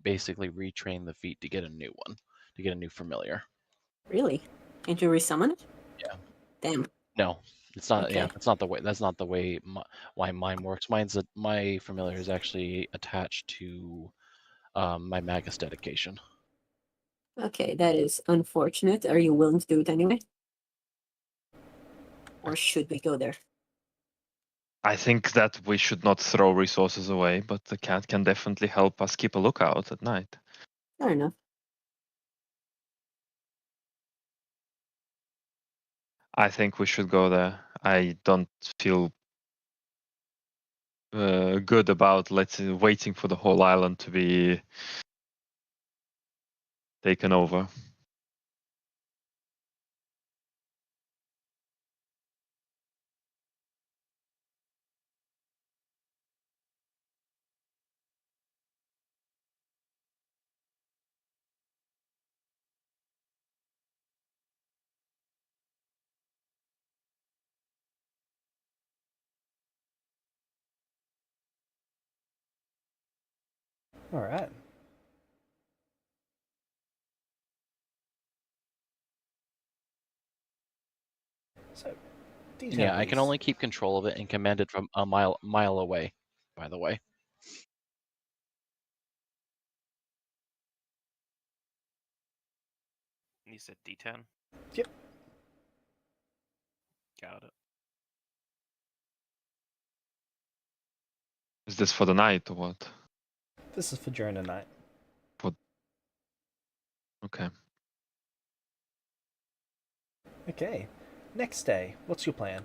basically retrain the feat to get a new one, to get a new familiar. Really? Can't you resummon it? Yeah. Damn. No, it's not. Yeah, Okay. that's not the way. That's not the way why mine works. My familiar is actually attached to my Magus dedication. Okay, that is unfortunate. Are you willing to do it anyway? Or should we go there? I think that we should not throw resources away, but the cat can definitely help us keep a lookout at night. Fair enough. I think we should go there. I don't feel good about waiting for the whole island to be taken over. Alright. So, detail Yeah, I can these. only keep control of it and command it from a mile away. By the way. You said D10? Yep. Got it. Is this for the night or what? This is for during the night. Okay. Okay. Next day, what's your plan?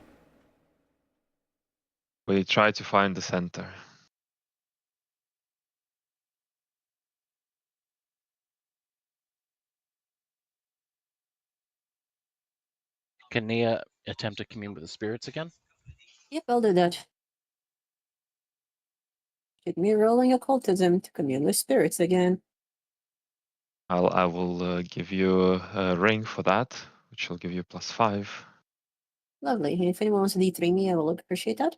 We try to find the center. Can Nia attempt to commune with the spirits again? Yep, I'll do that. Get me rolling occultism to commune with spirits again. I will give you a ring for that, which will give you +5. Lovely. And if anyone wants to D3 me, I will appreciate that.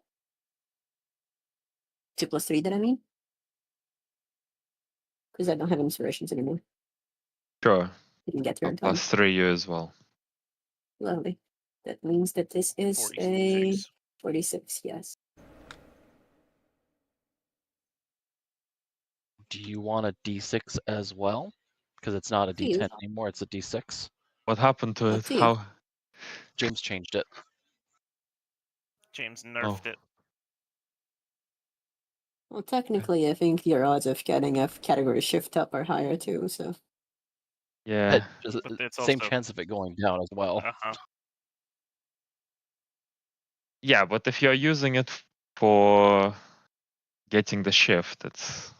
2 + 3, did I mean? Because I don't have inspirations anymore. Sure. Didn't get here I'll in time. +3 you as well. Lovely. That means that this is a 46. 46, yes. Do you want a d6 as well? Because it's not a To you. d10 anymore, it's a d6. What happened to Up it? to you. How? James changed it. James nerfed it. Well, technically, I think your odds of getting a category shift up are higher too, so. Yeah. But it's Same also- chance of it going down as well. Uh-huh. Yeah, but if you're using it for getting the shift, it's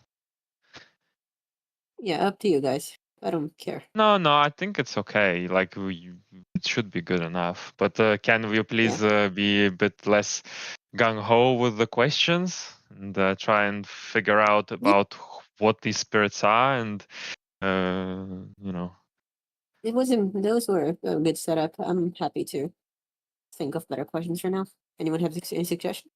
Yeah, up to you guys. I don't care. no. I think it's okay. Like it should be good enough. But can we please be a bit less gung ho with the questions and try and figure out about what these spirits are and you know. It wasn't. Those were a good setup. I'm happy to think of better questions for now. Anyone have any suggestion?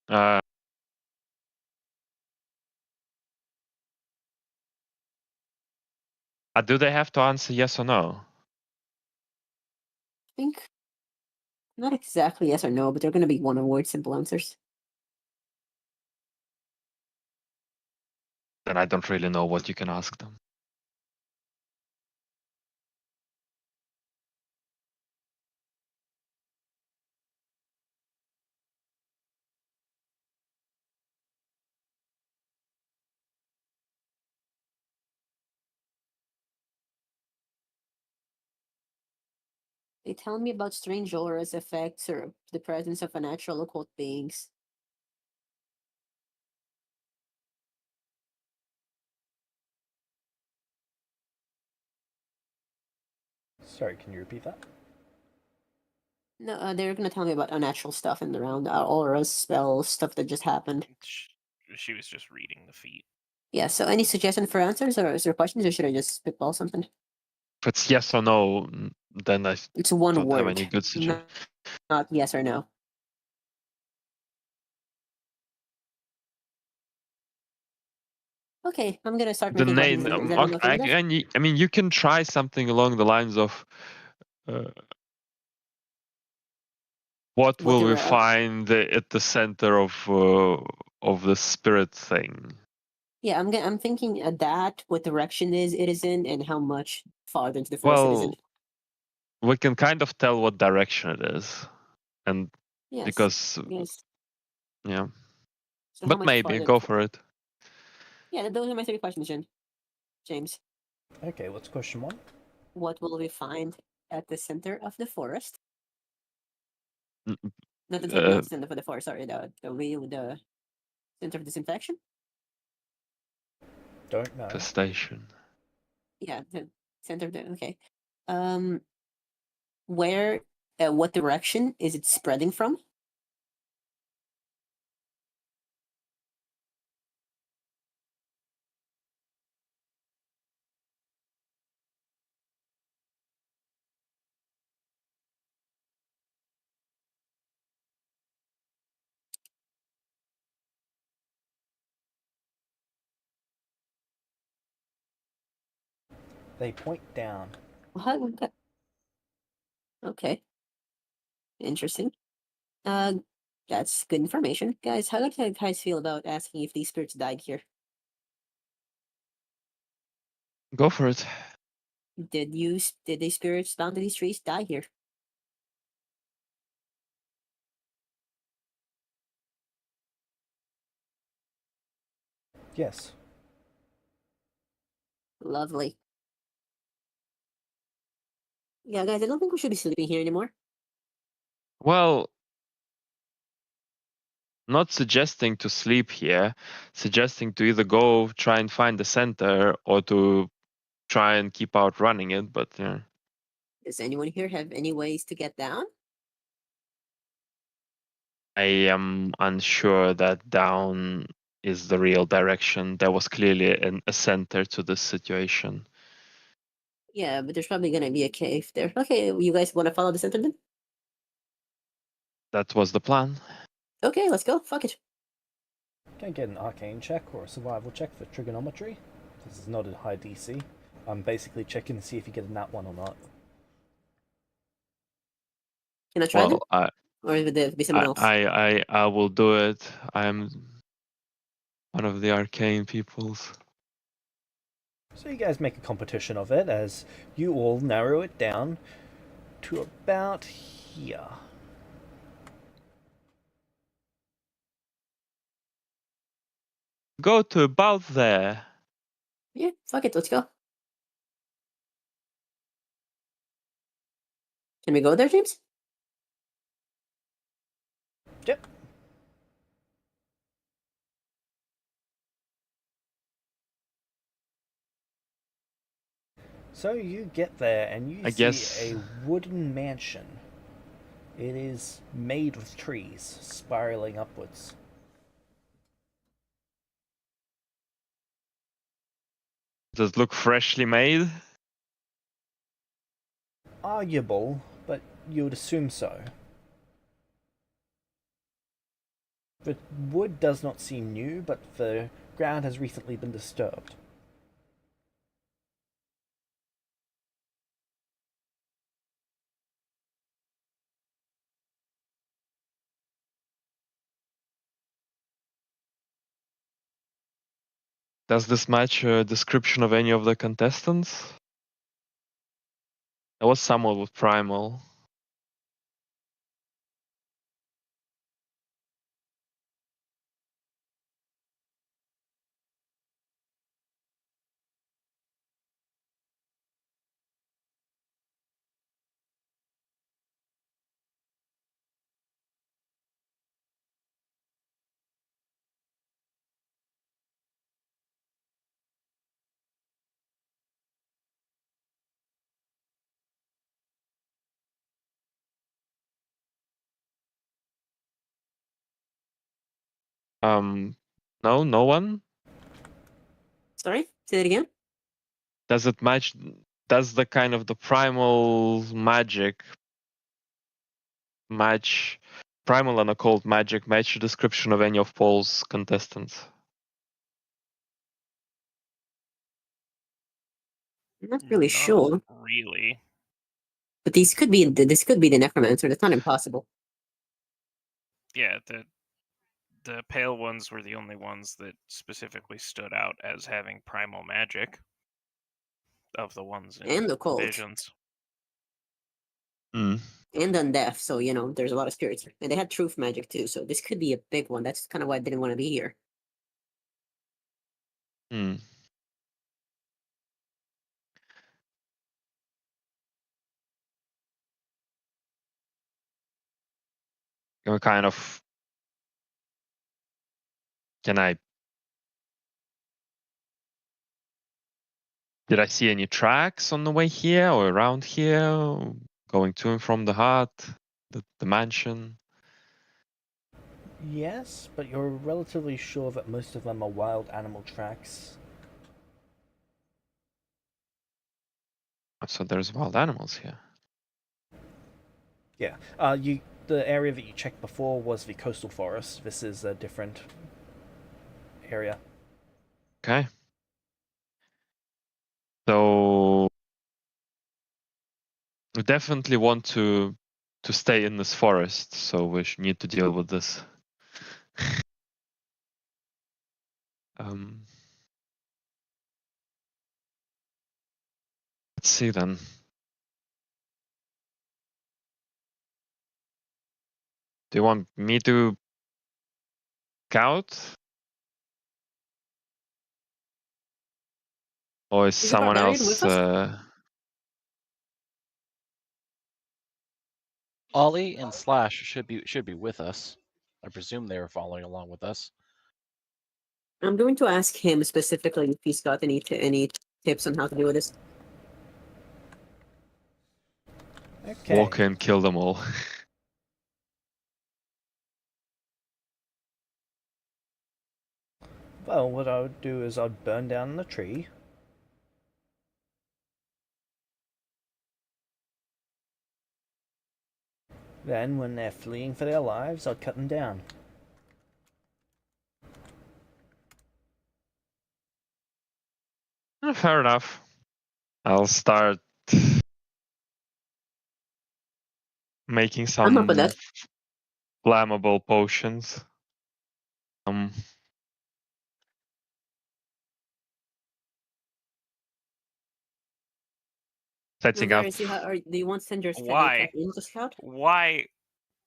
Uh, do they have to answer yes or no? I think not exactly yes or no, but they're going to be one word simple answers. Then I don't really know what you can ask them. They tell me about strange auras, effects, or the presence of unnatural occult beings. Sorry, can you repeat that? No, they're going to tell me about unnatural stuff in the round, auras, spells, stuff that just happened. She was just reading the feat. Yeah, so any suggestion for answers, or is there questions, or should I just spitball something? If it's yes or no, then I It's one don't have word, any good suggestions. not yes or no. Okay, I'm gonna start The making questions. name, Is everyone okay with that? I mean, you can try something along the lines of, what What will the we re- find at the center of the spirit thing? Yeah, I'm thinking that what direction it is in, and how much farther into the forest it is in. Well, we can kind of tell what direction it is, and Yes. because Yes. yeah, So how but much maybe farther go for it. Yeah, those are my 3 questions, James. Okay, what's question 1? What will we find at the center of the forest? Mm, Not the center of the forest. Sorry, the center of disinfection. Don't know. The station. Yeah, the center of the okay. Where? What direction is it spreading from? They point down. Okay. Interesting. That's good information, guys. How do you guys feel about asking if these spirits died here? Go for it. Did the spirits bound to these trees die here? Yes. Lovely. Yeah, guys, I don't think we should be sleeping here anymore. Well, not suggesting to sleep here, suggesting to either go try and find the center or to try and keep outrunning it, but yeah. Does anyone here have any ways to get down? I am unsure that down is the real direction. There was clearly a center to this situation. Yeah, but there's probably gonna be a cave there. Okay, you guys want to follow the center then? That was the plan. Okay, let's go. Fuck it. Can I get an arcane check or a survival check for trigonometry? This is not a high DC. I'm basically checking to see if you get a nat 1 or not. Can I try them? Well, Or would there be someone else? I will do it. I am one of the arcane peoples. So you guys make a competition of it as you all narrow it down to about here. Go to about there. Yeah, fuck it. Let's go. Can we go there, James? Yep. So you get there and you I see guess- a wooden mansion. It is made with trees, spiraling upwards. Does it look freshly made? Arguable, but you would assume so. The wood does not seem new, but the ground has recently been disturbed. Does this match a description of any of the contestants? There was someone with primal. No, no one. Sorry? Say that again? Does it match? Does the kind of the primal magic match? Primal and occult magic match the description of any of Paul's contestants? I'm not really Not sure. really. But this could be the necromancer. That's not impossible. Yeah, the pale ones were the only ones that specifically stood out as having primal magic of the ones in And occult. visions. Hmm. And undeath, so there's a lot of spirits. And they had truth magic too, so this could be a big one. That's kind of why I didn't want to be here. Hmm. Kind of. Can I? Did I see any tracks on the way here or around here, going to and from the hut, the mansion? Yes, but you're relatively sure that most of them are wild animal tracks. So there's wild animals here. Yeah. The area that you checked before was the coastal forest. This is a different area. Okay. So we definitely want to stay in this forest, so we need to deal with this. Let's see then. Do you want me to scout? Or is Is the someone barbarian with else? us? Ollie and Slash should be with us. I presume they are following along with us. I'm going to ask him specifically if he's got any tips on how to deal with this. Okay. Walk in, kill them all. Well, what I would do is I'd burn down the tree. Then, when they're fleeing for their lives, I'd cut them down. Fair enough. I'll start making I'm up with some that. flammable potions. Setting up. Varys, do you want to send your scout Why? in to scout? Why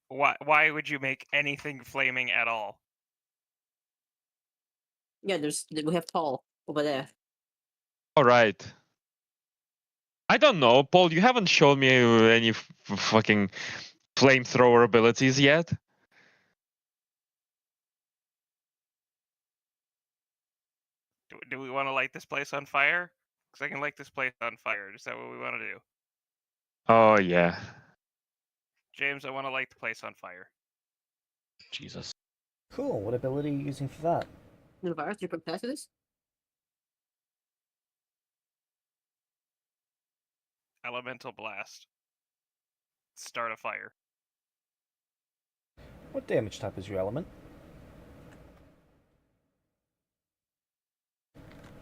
why would you make anything flaming at all? Yeah, we have Paul over there. All right. I don't know, Paul. You haven't shown me any fucking flamethrower abilities yet. Do we want to light this place on fire? Because I can light this place on fire. Is that what we want to do? Oh yeah. James, I want to light the place on fire. Jesus. Cool, what ability are you using for that? Varys, you prepared for this? Elemental blast. Start a fire. What damage type is your element?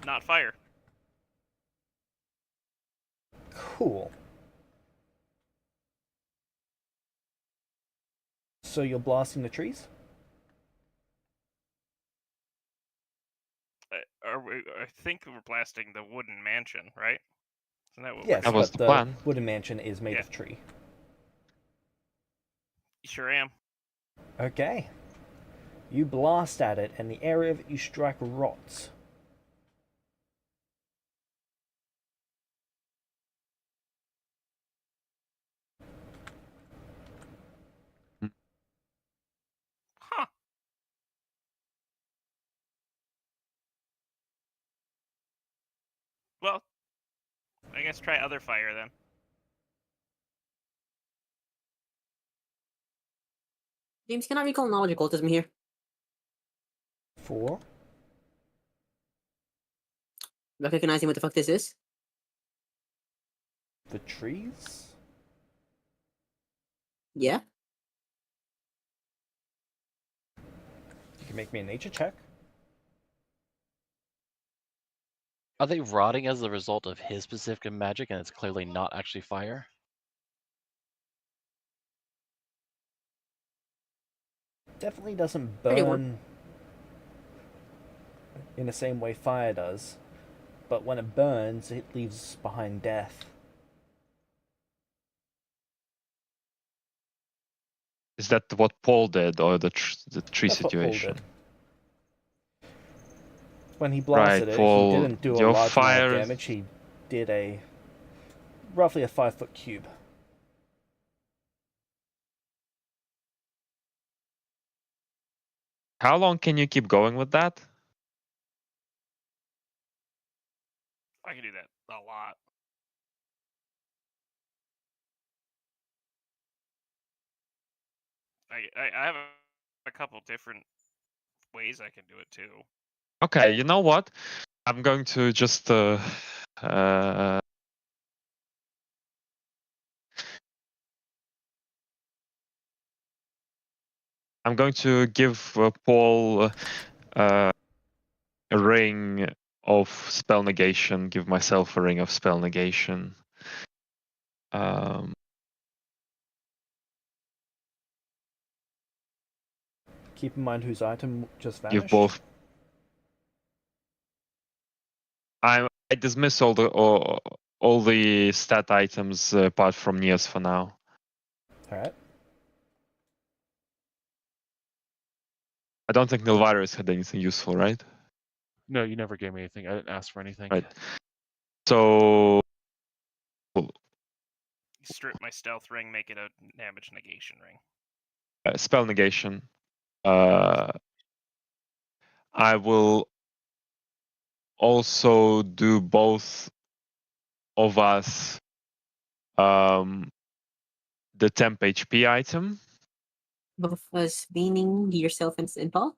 Not fire. Cool. So you're blasting the trees? I think we're blasting the wooden mansion, right? Isn't that what Yes, That we're was but the the plan. wooden mansion is made Yeah. of tree. Sure am. Okay. You blast at it, and the area that you strike rots. Huh. Well, I guess try other fire then. James, can I recall knowledge occultism here? 4. Recognizing what the fuck this is? The trees? Yeah. You can make me a nature check. Are they rotting as a result of his specific magic, and it's clearly not actually fire? Definitely doesn't 31. burn in the same way fire does, but when it burns, it leaves behind death. Is that what Paul did, or the tree That's what Paul situation? did. When he blasted Right, it, Paul, he didn't do a your large amount fire- of damage. He did roughly a 5-foot cube. How long can you keep going with that? I can do that a lot. I have a couple different ways I can do it too. Okay, you know what? I'm going to just uh, I'm going to give Paul a ring of spell negation. Give myself a ring of spell negation. Keep in mind whose item just vanished. Give both. I dismiss all all the stat items apart from Neos for now. All right. I don't think Nilvarus had anything useful, right? No, you never gave me anything. I didn't ask for anything. Right. So Strip my stealth ring, make it a damage negation ring. spell negation. I will also do both of us the temp HP item. Both of us meaning yourself and Paul?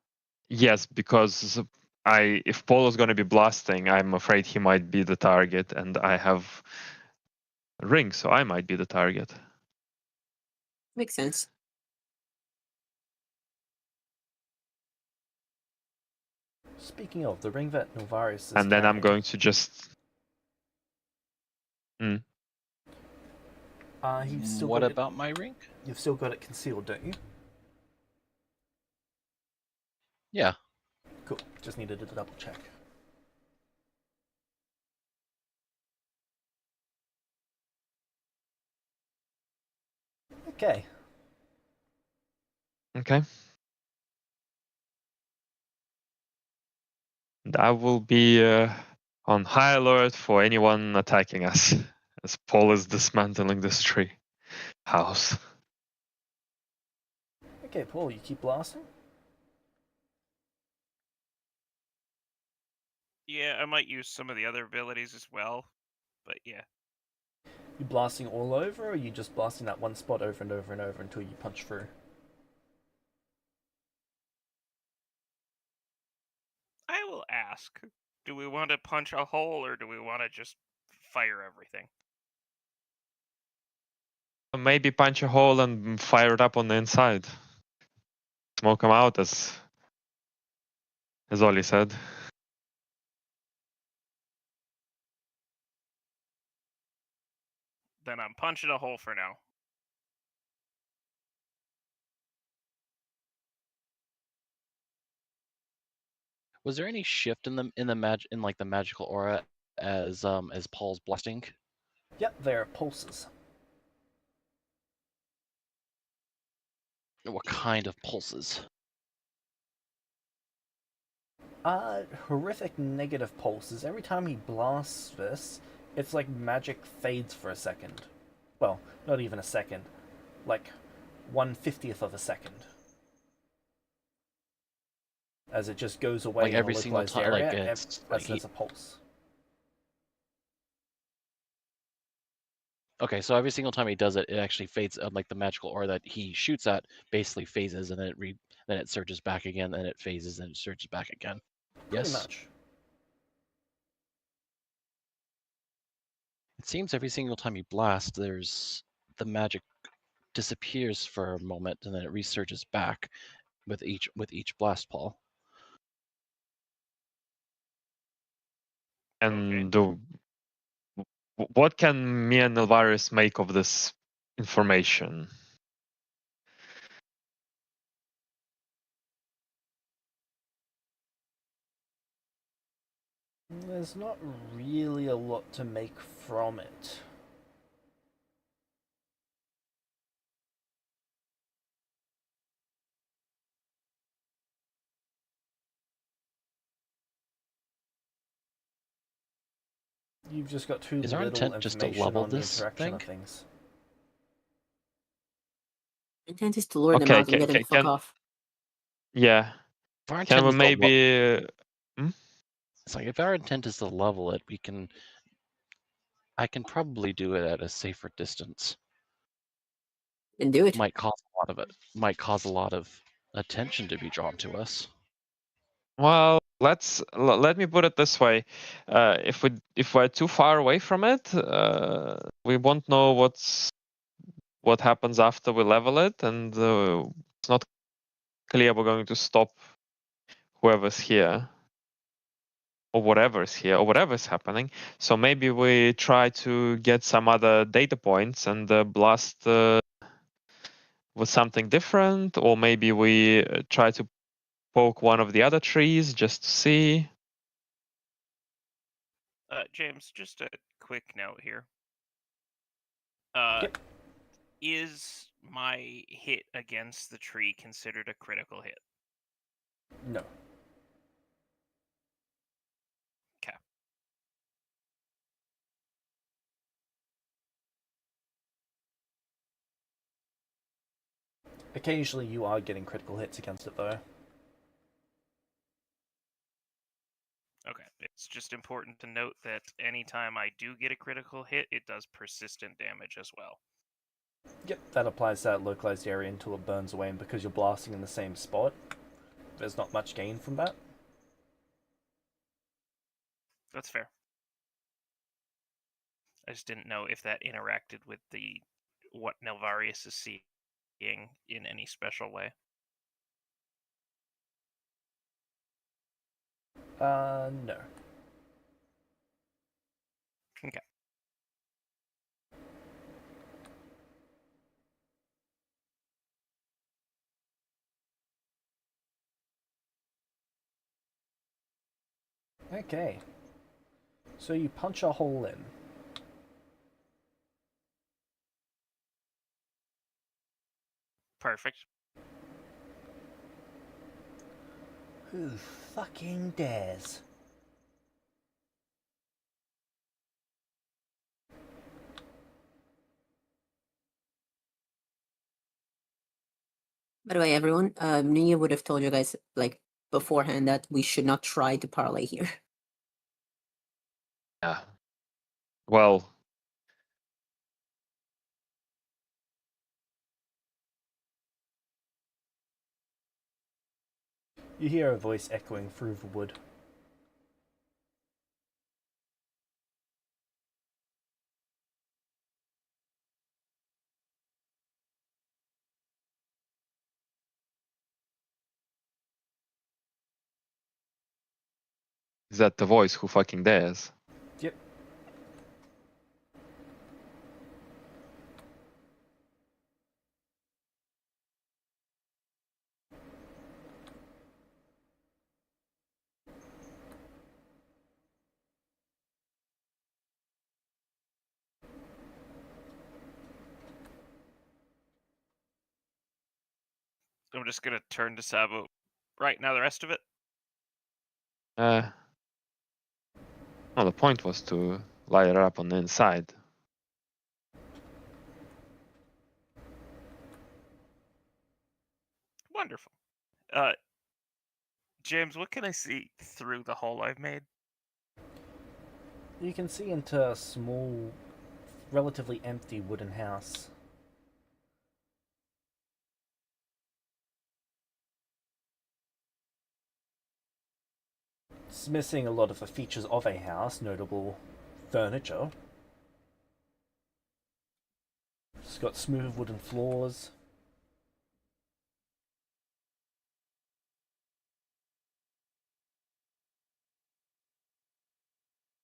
Yes, because if Paul is going to be blasting, I'm afraid he might be the target, and I have a ring, so I might be the target. Makes sense. Speaking of the ring that Novaris is And then I'm carrying, going to just. you've still What got about my ring? you've still got it concealed, don't you? Yeah. Cool. Just needed to double check. Okay. Okay. And I will be on high alert for anyone attacking us, as Paul is dismantling this tree house. Okay, Paul, you keep blasting. Yeah, I might use some of the other abilities as well, but yeah. You blasting all over, or are you just blasting that one spot over and over and over until you punch through? I will ask, do we want to punch a hole or do we want to just fire everything? Maybe punch a hole and fire it up on the inside. Smoke them out, as Ollie said. Then I'm punching a hole for now. Was there any shift in the magical aura as Paul's blasting? Yep, there are pulses. What kind of pulses? Horrific negative pulses. Every time he blasts this, it's like magic fades for a second. Well, not even a second. Like 1/50th of a second. As it just goes away Like in every a single localized time, like area, it's as like there's a pulse. Okay, so every single time he does it, it actually fades. Like the magical aura that he shoots at, basically phases, and then it surges back again, and it phases, and it surges back again. Pretty Yes. much. It seems every single time you blast, the magic disappears for a moment, and then it resurges back with each blast, Paul. And Okay. what can me and Nilvarus make of this information? There's not really a lot to make from it. You've just got too Is our little intent just to information level on the this interaction thing? of things. Intent is to lure them Okay, out and get them to fuck off. Yeah. If our Can intent we is to maybe? It's like if our intent is to level it, I can probably do it at a safer distance. And do it. Might cause a lot of attention to be drawn to us. Well, let me put it this way: if we're too far away from it, we won't know what happens after we level it, and it's not clear we're going to stop whoever's here, or whatever's here, or whatever's happening. So maybe we try to get some other data points and blast with something different, or maybe we try to poke one of the other trees just to see. James, just a quick note here. Yep. Is my hit against the tree considered a critical hit? No. Okay. Occasionally you are getting critical hits against it though. Okay. It's just important to note that anytime I do get a critical hit, it does persistent damage as well. Yep, that applies to that localized area until it burns away, and because you're blasting in the same spot, there's not much gain from that. That's fair. I just didn't know if that interacted with the what Nelvarius is seeing in any special way. No. Okay. Okay. So you punch a hole in. Perfect. Who fucking dares? By the way, everyone, Nia would have told you guys like beforehand that we should not try to parlay here. Yeah. Well, You hear a voice echoing through the wood. is that the voice who fucking dares? Yep. I'm just gonna turn to Sabo. Right, now the rest of it? No, the point was to light it up on the inside. Wonderful. James, what can I see through the hole I've made? You can see into a small, relatively empty wooden house. It's missing a lot of the features of a house, notable furniture. It's got smooth wooden floors. Is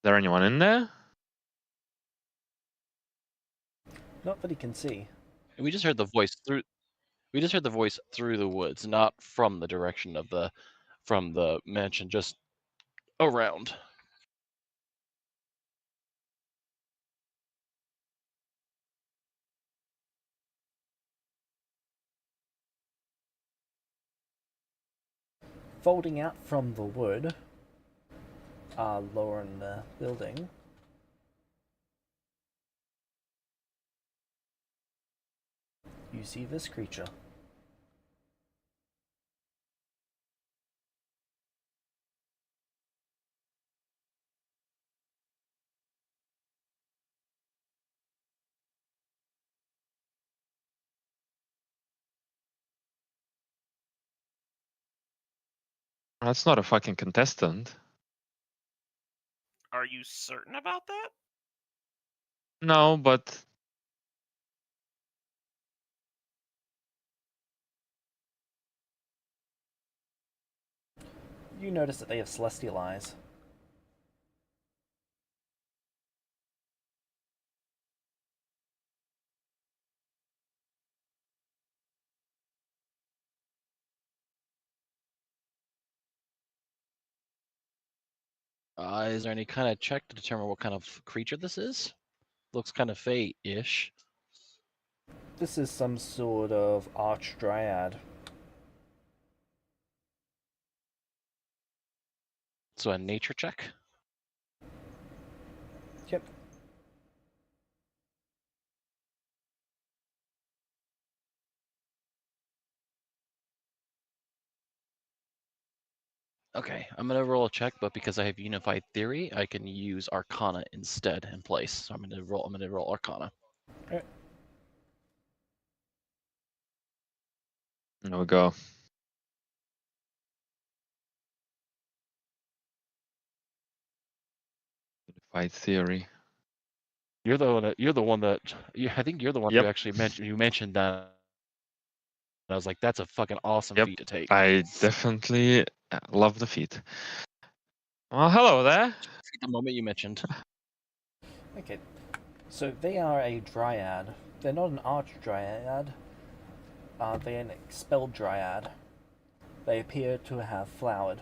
there anyone in there? Not that he can see. We just heard the voice through. We just heard the voice through the woods, not from the direction of from the mansion, just around. Folding out from the wood, lower in the building, you see this creature. That's not a fucking contestant. Are you certain about that? No, but You notice that they have celestial eyes. Is there any kind of check to determine what kind of creature this is? Looks kind of fey-ish. This is some sort of archdryad. So a nature check. Yep. Okay, I'm gonna roll a check, but because I have Unified Theory, I can use Arcana instead in place. So I'm gonna roll Arcana. Alright. There we go. Fight theory. You're the one that. I think you're the one Yep. who actually mentioned. You mentioned that. And I was like, that's a fucking awesome Yep. feat to take. I definitely love the feat. Well, hello there. The moment you mentioned. Okay. So they are a dryad. They're not an archdryad. They're an expelled dryad. They appear to have flowered.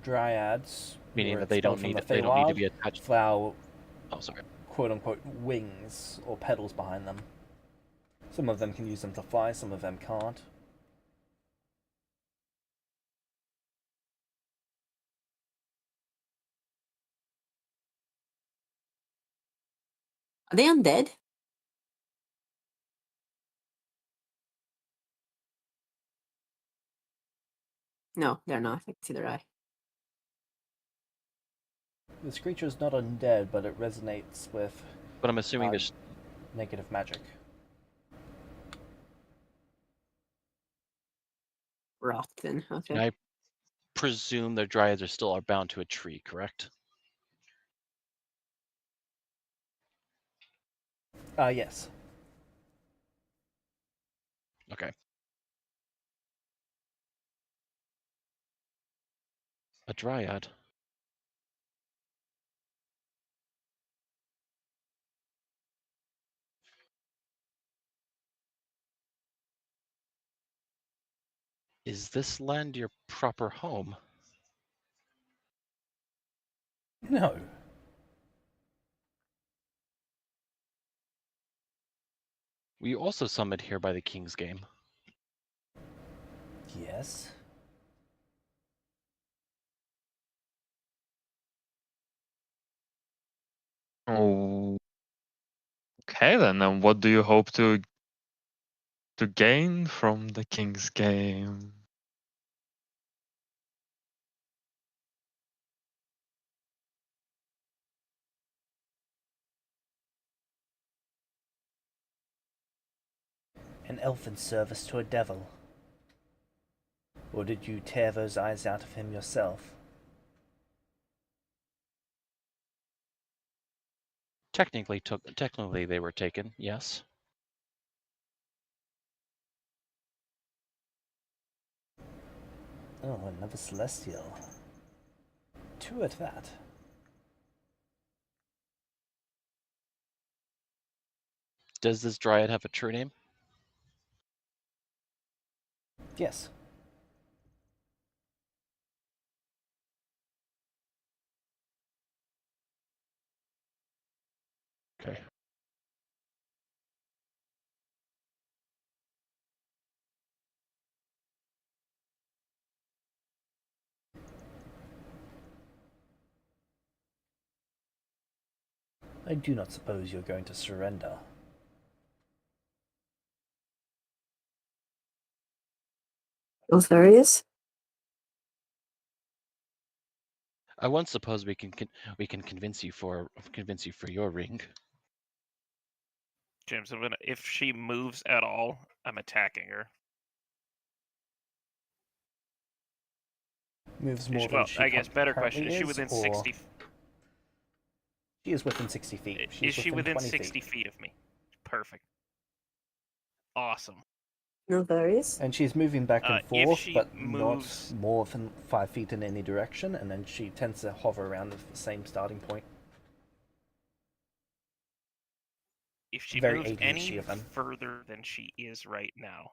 Dryads, Meaning who are that they don't expelled from need the they don't need to Feywild, be attached. flower Oh, sorry. quote-unquote wings or petals behind them. Some of them can use them to fly, some of them can't. Are they undead? No, they're not. I can see their eye. This creature is not undead, but it resonates with But I'm assuming Uh, there's negative magic. Rotten. Okay. I presume their dryads are bound to a tree, correct? Yes. Okay. A dryad. Is this land your proper home? No. Were you also summoned here by the King's Game? Yes. Oh. Okay then. And what do you hope to gain from the King's Game? An elfin service to a devil. Or did you tear those eyes out of him yourself? Technically they were taken, yes. Oh, another celestial. Two at that. Does this dryad have a true name? Yes. Okay. I do not suppose you're going to surrender. Altharius? I once suppose we can convince you for your ring. James, if she moves at all, I'm attacking her. Moves more than Well, she I guess better currently question: is she is, within or- 60? She is within 60 feet. She's Is she within 20 60 feet. feet of me? Perfect. Awesome. Altharius? And she's moving back and If forth, she but moves- not more than 5 feet in any direction, and then she tends to hover around the same starting point. If she Very moves ADHD any of them. further than she is right now,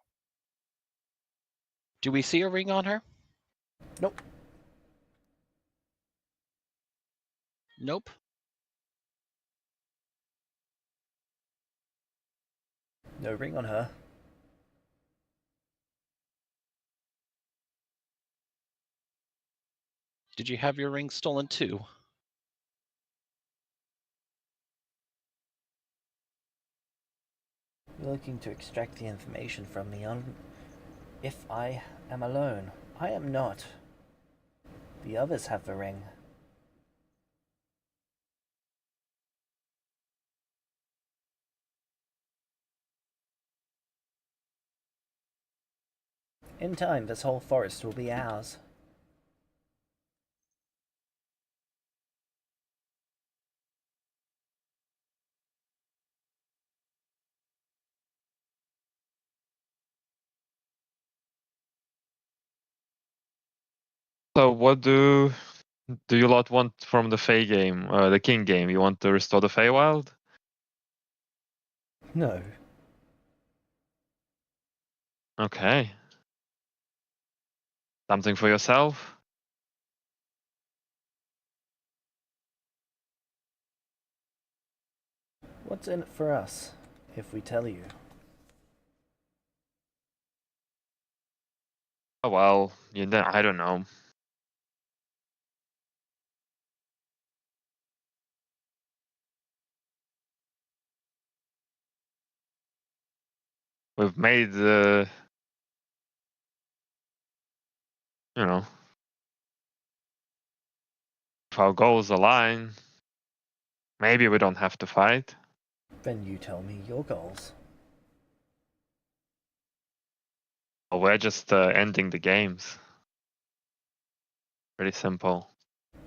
Do we see a ring on her? Nope. Nope. No ring on her. Did you have your ring stolen too? You're looking to extract the information from me on if I am alone. I am not. The others have the ring. In time, this whole forest will be ours. So what do you lot want from the Fey game, the King game? You want to restore the Feywild? No. Okay. Something for yourself? What's in it for us, if we tell you? Oh well, I don't know. We've made you know, if our goals align, maybe we don't have to fight. Then you tell me your goals. Or we're just ending the games. Pretty simple.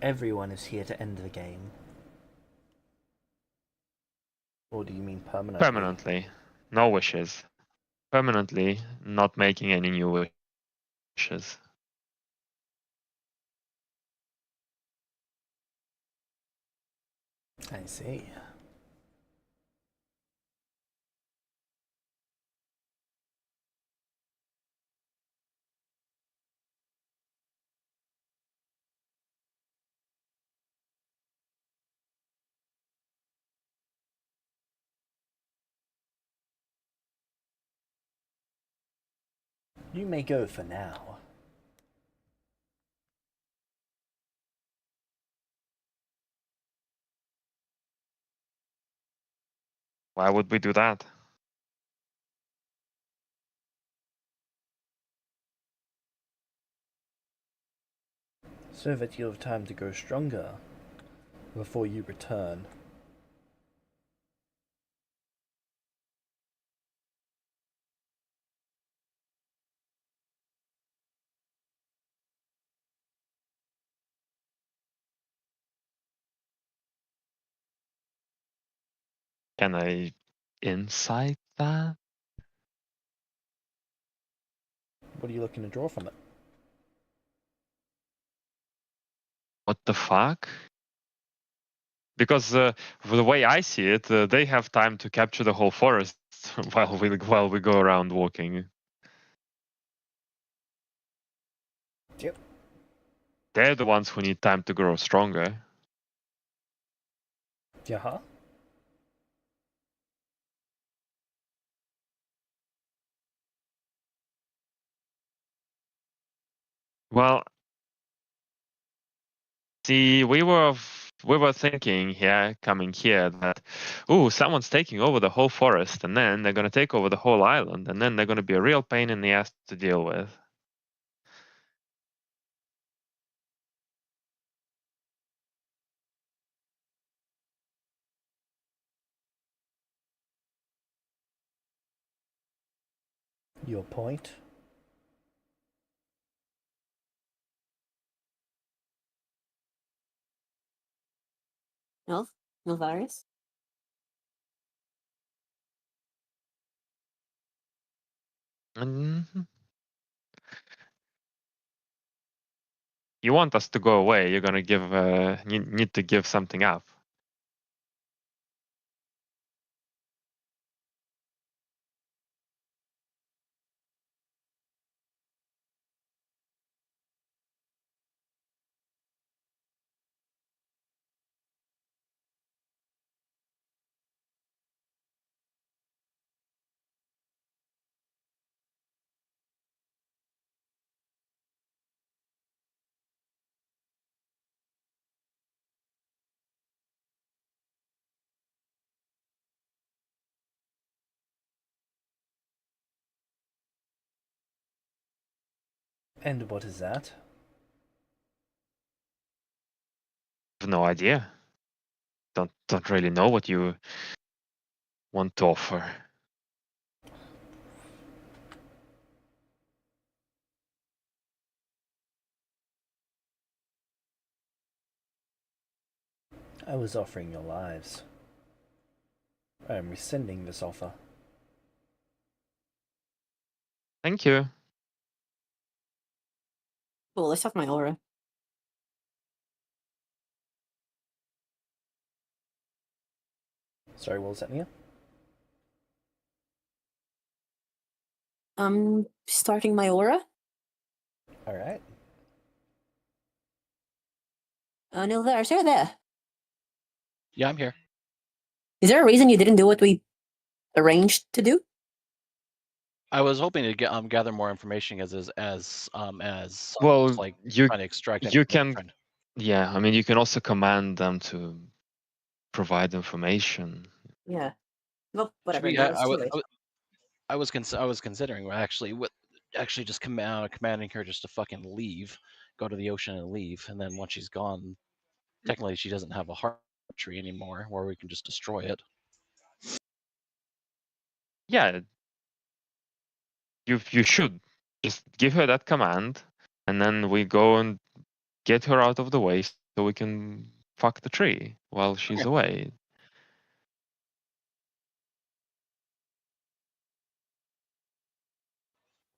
Everyone is here to end the game. Or do you mean permanently? Permanently. No wishes. Permanently not making any new wishes. I see. You may go for now. Why would we do that? So that you'll have time to grow stronger before you return. Can I insight that? What are you looking to draw from it? What the fuck? Because the way I see it, they have time to capture the whole forest while we go around walking. Yep. They're the ones who need time to grow stronger. Yeah. Well, see, we were thinking here, coming here, that someone's taking over the whole forest, and then they're gonna take over the whole island, and then they're gonna be a real pain in the ass to deal with. Your point? No? No virus? Mhm. You want us to go away? You're gonna need to give something up. And what is that? I have no idea. Don't really know what you want to offer. I was offering your lives. I am rescinding this offer. Thank you. Cool, let's have my aura. Sorry, what was that, Nia? Starting my aura. Alright. Nilvaris, you're there. Yeah, I'm here. Is there a reason you didn't do what we arranged to do? I was hoping to get gather more information as Well, like you trying to extract you anything. can yeah. I mean, you can also command them to provide information. Yeah. Well, whatever. Should we, Now it's too late. I was considering actually just commanding her just to fucking leave, go to the ocean and leave, and then once she's gone, technically she doesn't have a heart tree anymore, where we can just destroy it. Yeah, you should just give her that command, and then we go and get her out of the way so we can fuck the tree while she's Okay. away.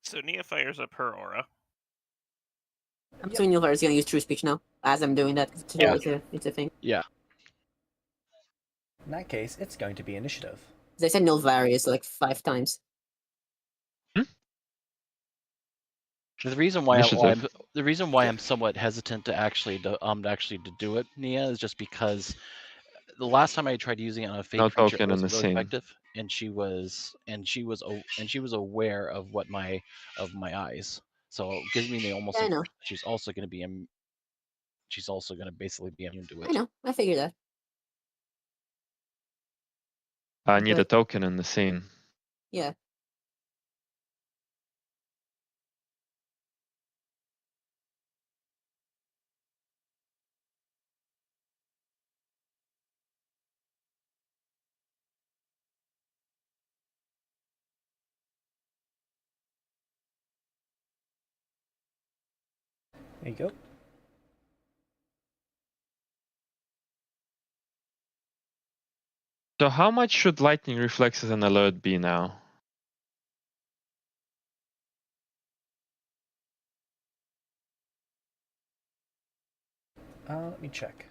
So Nia fires up her aura. I'm assuming Nilvaris is gonna use true speech now, as I'm doing that. Yeah. It's a thing. Yeah. In that case, it's going to be initiative. They said Nilvaris like 5 times. The reason why Initiative. I'm somewhat hesitant to actually to do it, Nia, is just because the last time I tried using it on a fake No creature, it token in the wasn't really scene. effective, and she was aware of my eyes, so it gives me the almost Yeah, I know. impression that she's also going to basically be immune to it. I know. I figured that. I need a But- token in the scene. Yeah. There you go. So how much should lightning reflexes and alert be now? Let me check.